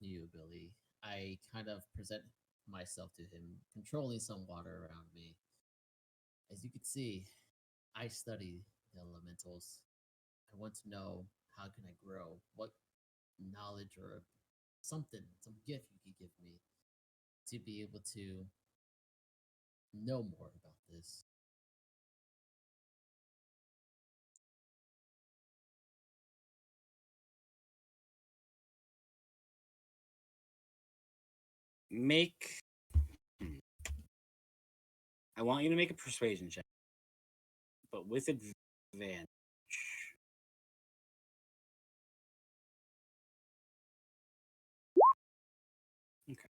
new ability. I kind of present myself to him, controlling some water around me. As you can see, I study the elementals. I want to know how can I grow, what knowledge or something, some gift you could give me to be able to know more about this. I want you to make a persuasion check, but with advantage. Okay.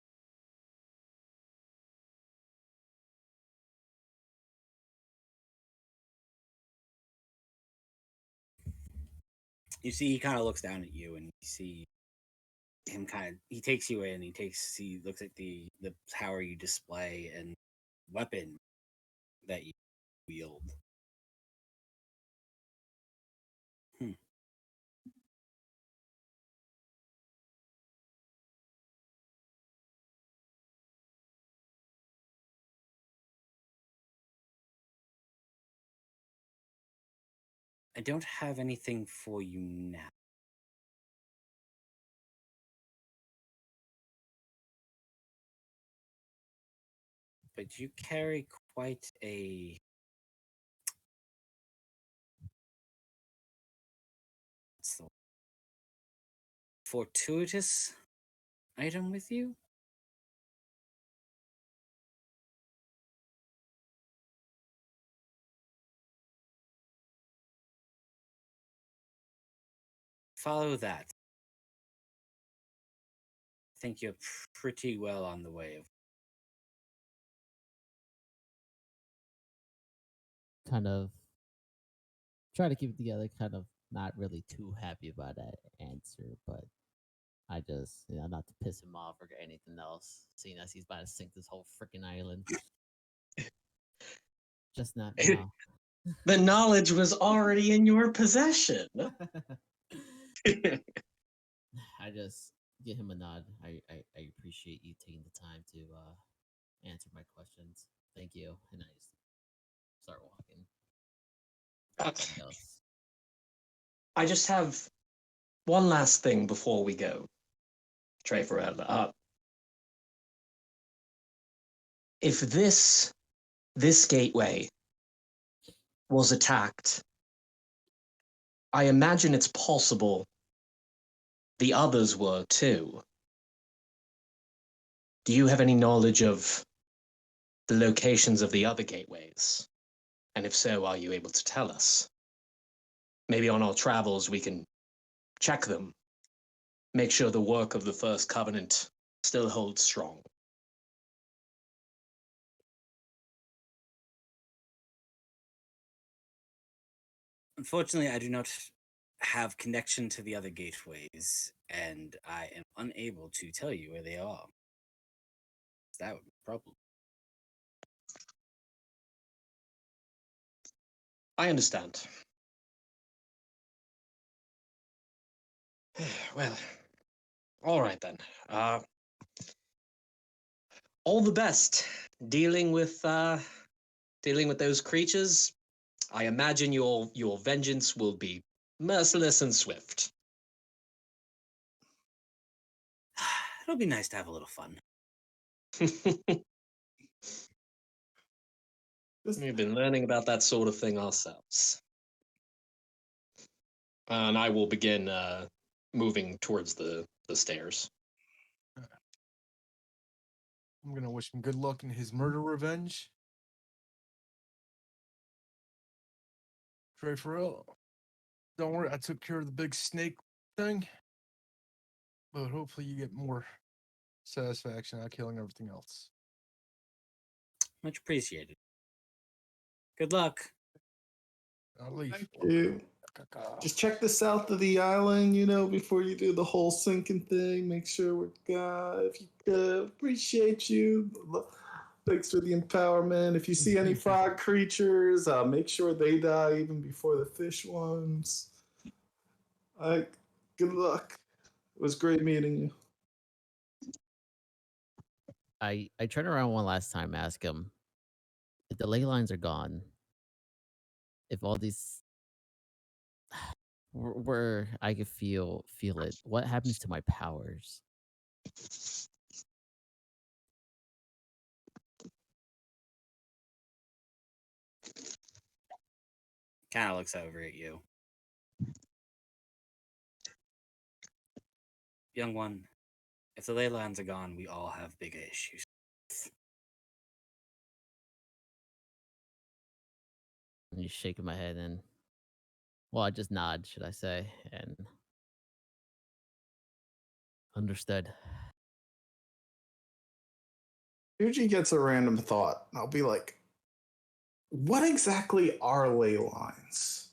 You see, he kind of looks down at you, and you see him he takes you in. He looks at the power you display and weapon that you wield. I don't have anything for you now. But you carry quite a fortuitous item with you? Follow that. I think you're pretty well on the way of. Kind of try to keep it together, kind of not really too happy about that answer, but I just, not to piss him off or anything else, seeing as he's about to sink this whole freaking island. Just not now. The knowledge was already in your possession. I just give him a nod. I appreciate you taking the time to answer my questions. Thank you. And I just start walking. Everybody else. I just have one last thing before we go, Trey Forever. If this gateway was attacked, I imagine it's possible the others were too. Do you have any knowledge of the locations of the other gateways? And if so, are you able to tell us? Maybe on our travels we can check them, make sure the work of the First Covenant still holds strong. Unfortunately, I do not have connection to the other gateways, and I am unable to tell you where they are. That would be a problem. I understand. Well, all right then. All the best dealing with those creatures. I imagine your vengeance will be merciless and swift. It'll be nice to have a little fun. We've been learning about that sort of thing ourselves. And I will begin moving towards the stairs. I'm gonna wish him good luck in his murder revenge. Trey Farrell, don't worry, I took care of the big snake thing. But hopefully you get more satisfaction out of killing everything else. Much appreciated. Good luck. I'll leave. Thank you. Just check the south of the island, before you do the whole sinking thing. Make sure we're good. If you could, appreciate you. Thanks for the empowerment. If you see any frog creatures, make sure they die even before the fish ones. Good luck. It was great meeting you. I turn around one last time, ask him if the ley lines are gone. If all these where I could feel it, what happens to my powers? Kind of looks over at you. Young one, if the ley lines are gone, we all have bigger issues. And he's shaking my head and well, I just nod, should I say, and understood. Yuji gets a random thought. I'll be like, what exactly are ley lines?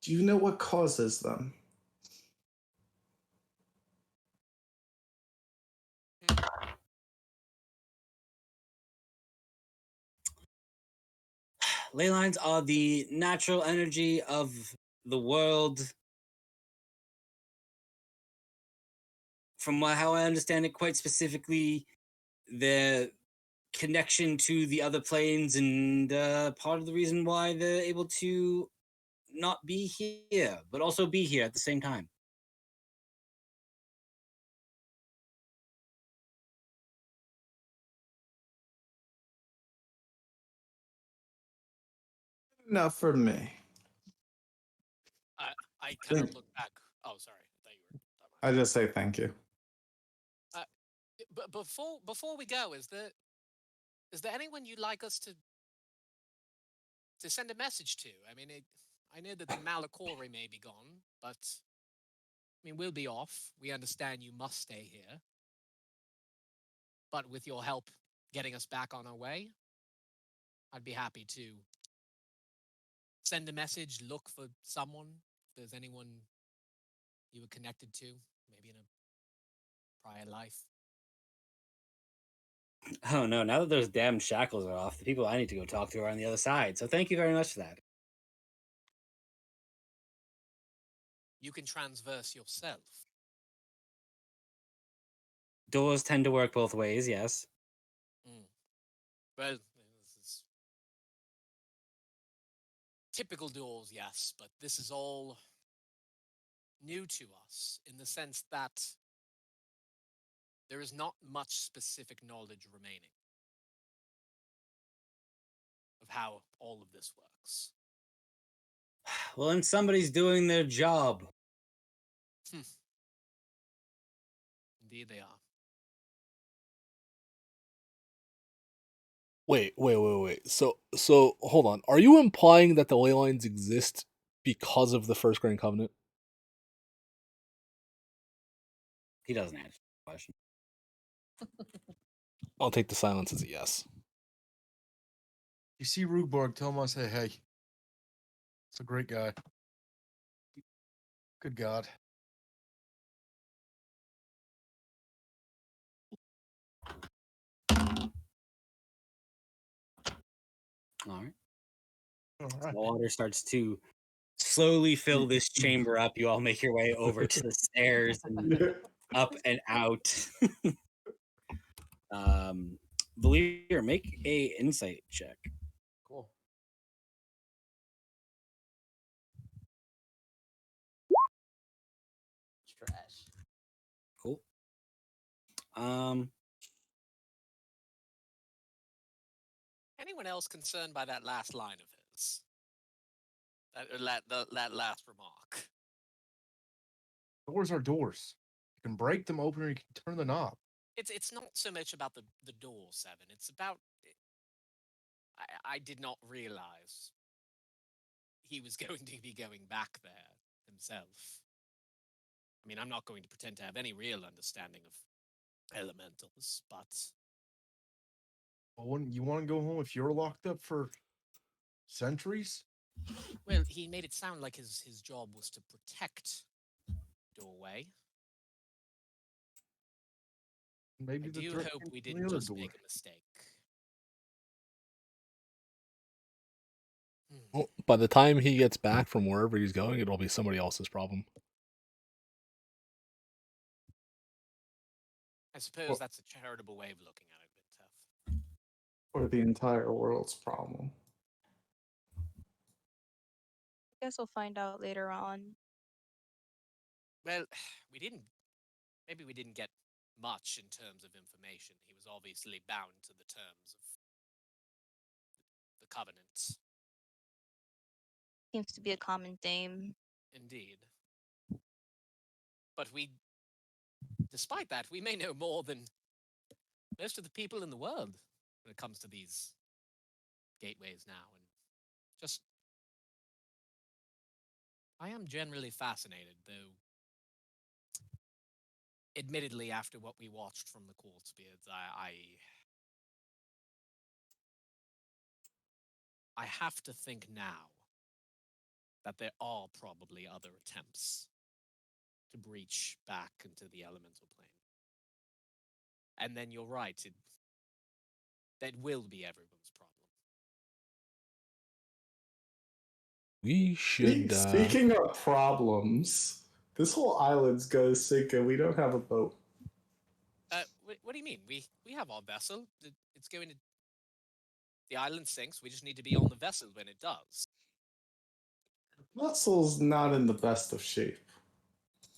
Do you know what causes them? Ley lines are the natural energy of the world. From how I understand it, quite specifically, the connection to the other planes and part of the reason why they're able to not be here, but also be here at the same time. Enough for me. I kind of look back. Oh, sorry. I thought you were. I just say thank you. But before we go, is there anyone you'd like us to send a message to? I mean, I know that the Malachori may be gone, but I mean, we'll be off. We understand you must stay here, but with your help getting us back on our way, I'd be happy to send a message, look for someone. If there's anyone you were connected to, maybe in a prior life. Oh no, now that those damn shackles are off, the people I need to go talk to are on the other side. So thank you very much for that. You can transverse yourself. Doors tend to work both ways, yes. Well, this is typical doors, yes, but this is all new to us in the sense that there is not much specific knowledge remaining of how all of this works. Well, then somebody's doing their job. Indeed, they are. Wait. So hold on. Are you implying that the ley lines exist because of the First Grand Covenant? He doesn't answer the question. I'll take the silence as a yes. You see Rugborg, tell him I say hey. It's a great guy. Good God. All right. All The right. water starts to slowly fill this chamber up. You all make your way over to the stairs and up and out. Valier, make a insight check. Cool. It's trash. Cool. Anyone else concerned by that last line of his? That last remark. Doors are doors. You can break them open or you can turn the knob. It's not so much about the door, Seven. It's about I did not realize he was going to be going back there himself. I mean, I'm not going to pretend to have any real understanding of elementals, but Well, wouldn't you want to go home if you're locked up for centuries? well, he made it sound like his job was to protect Doorway. Maybe I the do threat hope came we from the didn't other just door. make a mistake. Well, by the time he gets back from wherever he's going, it'll be somebody else's problem. I suppose Well- that's a charitable way of looking at it, Bintef. Or the entire world's problem. I guess we'll find out later on. Well, maybe we didn't get much in terms of information. He was obviously bound to the terms of the covenant. Seems to be a common theme. Indeed. But despite that, we may know more than most of the people in the world when it comes to these gateways now. And just, I am generally fascinated, though. Admittedly, after what we watched from the Quartzbeards, I have to think now that there are probably other attempts to breach back into the elemental plane. And then you're right, that will be everyone's problem. We should. Speaking of problems, this whole island's gonna sink and we don't have a boat. What do you mean? We have our vessel. It's going to. The island sinks. We just need to be on the vessel when it does. Vessel's not in the best of shape.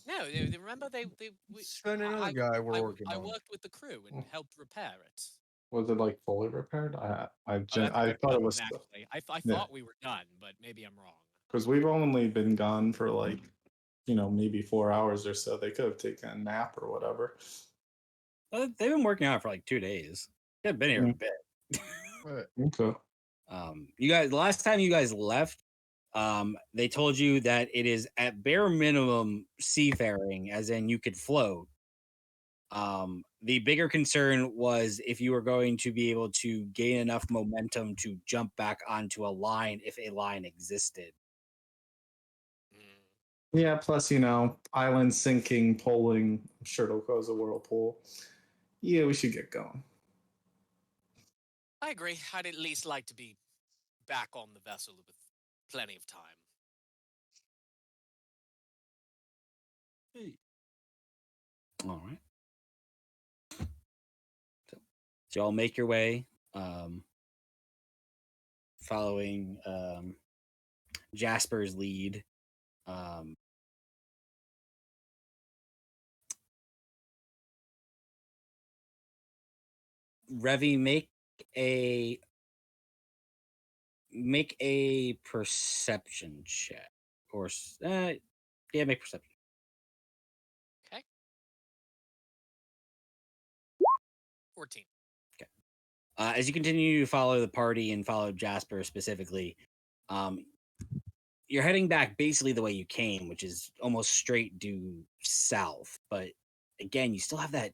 No, remember Sven and another guy we're working I on. worked with the crew and helped repair it. Was it like fully repaired? I That's I a good thought it question, was actually. I Yeah. thought we were done, but maybe I'm wrong. because we've only been gone for like maybe 4 hours or so. They could have taken a nap or whatever. They've been working on it for like 2 days. They've been here a bit. Right. Okay. You guys, the last time you guys left, they told you that it is at bare minimum seafaring, as in you could float. The bigger concern was if you were going to be able to gain enough momentum to jump back onto a line if a line existed. Yeah. Plus, island sinking, pulling. I'm sure it'll cause a whirlpool. Yeah, we should get going. I agree. I'd at least like to be back on the vessel with plenty of time. Hey. All right. So you all make your way, following Jasper's lead. Revy, make a perception check, or yeah, make perception. Okay. 14. As you continue to follow the party and follow Jasper specifically, you're heading back basically the way you came, which is almost straight due south. But again, you still have that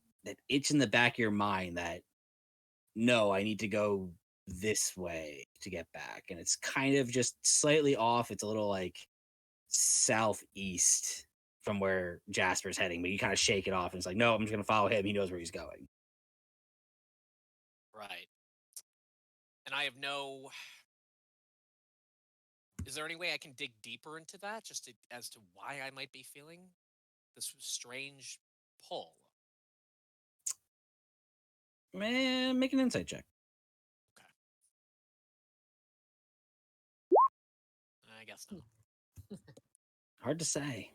itch in the back of your mind that no, I need to go this way to get back, and it's kind of just slightly off. It's a little like southeast from where Jasper's heading, but you kind of shake it off, and it's like, no, I'm just gonna follow him. He knows where he's going. Right. And I have no. Is there any way I can dig deeper into that, as to why I might be feeling this strange pull? Man, make an insight check. Okay. I guess not. Hard to say.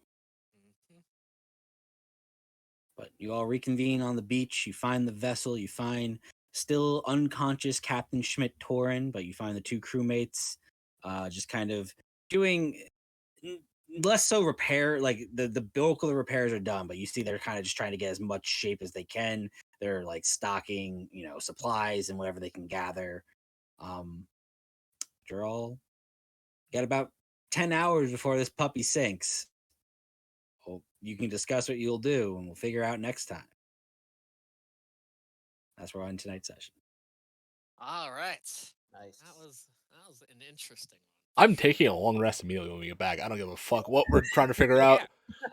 Mm-hmm. But you all reconvene on the beach. You find the vessel. You find still unconscious Captain Schmidt-Torin, but you find the two crewmates just kind of doing less so repair. Like the bulk of the repairs are done, but you see they're kind of just trying to get as much shape as they can. They're like stocking, supplies and whatever they can gather. You're all got about 10 hours before this puppy sinks. Well, you can discuss what you'll do, and we'll figure out next time. That's where we're on tonight's session. All right. Nice. That was an interesting one. I'm taking a long rest immediately when we get back. I don't give a fuck what we're trying to figure out.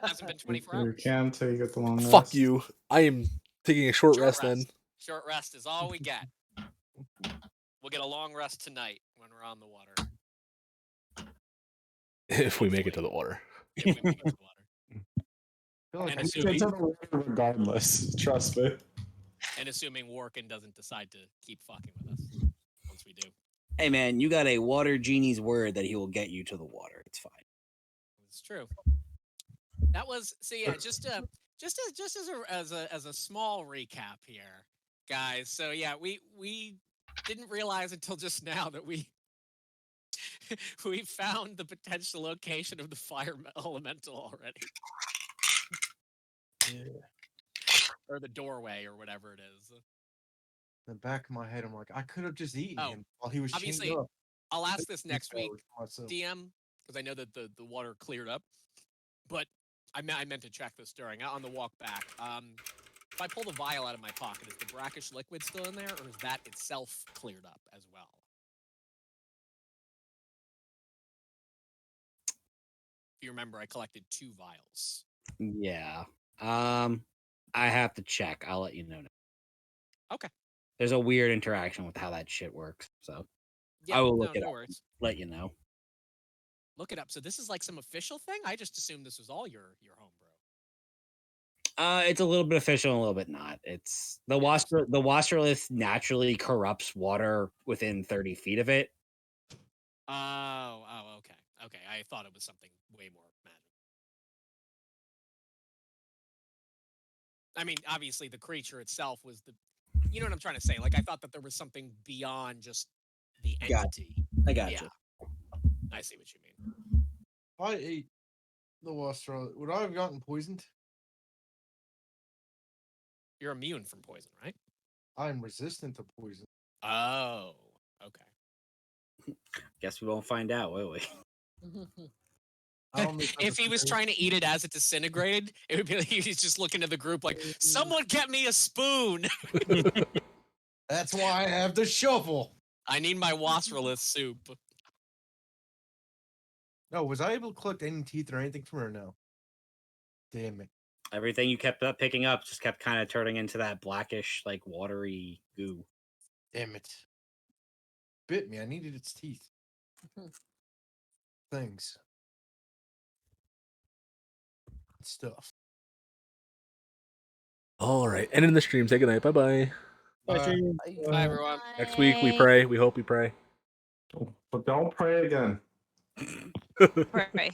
Hasn't been 24 You hours. can take it the long Fuck rest. you. I am taking a short Short rest then. Short rest is all we get. We'll get a long rest tonight when we're on the water. If we make it to the water. If we make it to the water. I feel like And I assuming- It's on the water regardless. Trust me. And assuming Workin doesn't decide to keep fucking with us once we do. Hey man, you got a water genie's word that he will get you to the water. It's fine. It's true. That was just as a small recap here, guys. So yeah, we didn't realize until just now that we found the potential location of the fire elemental already. Yeah. Or the doorway or whatever it is. In the back of my head, I'm like, I could have just eaten Oh, him while he was chained obviously, up. I'll ask this next week, Myself. DM, because I know that the water cleared up. But I meant to check this during on the walk back. If I pull the vial out of my pocket, is the brackish liquid still in there, or is that itself cleared up as well? If you remember, I collected 2 vials. Yeah. I have to check. I'll let you know. Okay. There's a weird interaction with how that shit works, so Yeah, I will look it no up. worries. Let you know. Look it up. So this is like some official thing? I just assumed this was all your homebrew. It's a little bit official and a little bit not. It's the wasterlith naturally corrupts water within 30 feet of it. Oh, okay. Okay, I thought it was something way more magic. I mean, obviously the creature itself was you know what I'm trying to say? Like, I thought that there was something beyond just the entity. I got Yeah. you. I see what you mean. If I ate the Wastra, would I have gotten poisoned? You're immune from poison, right? I'm resistant to poison. Oh, okay. Guess we won't find out, will we? I don't know If he was trying to eat it as it disintegrated, it would be like he's just looking at the group like, someone get me a spoon. That's why I have the shovel. I need my wastrelith soup. No, was I able to collect any teeth or anything from her? No. Damn it. Everything you kept picking up just kept kind of turning into that blackish, like watery goo. Damn it. Bit me. I needed its teeth. Things. Stuff. All right. Ending the stream. Say goodnight. Bye-bye. Bye, everyone. Next week we pray. We hope we pray. But don't pray again. Pray.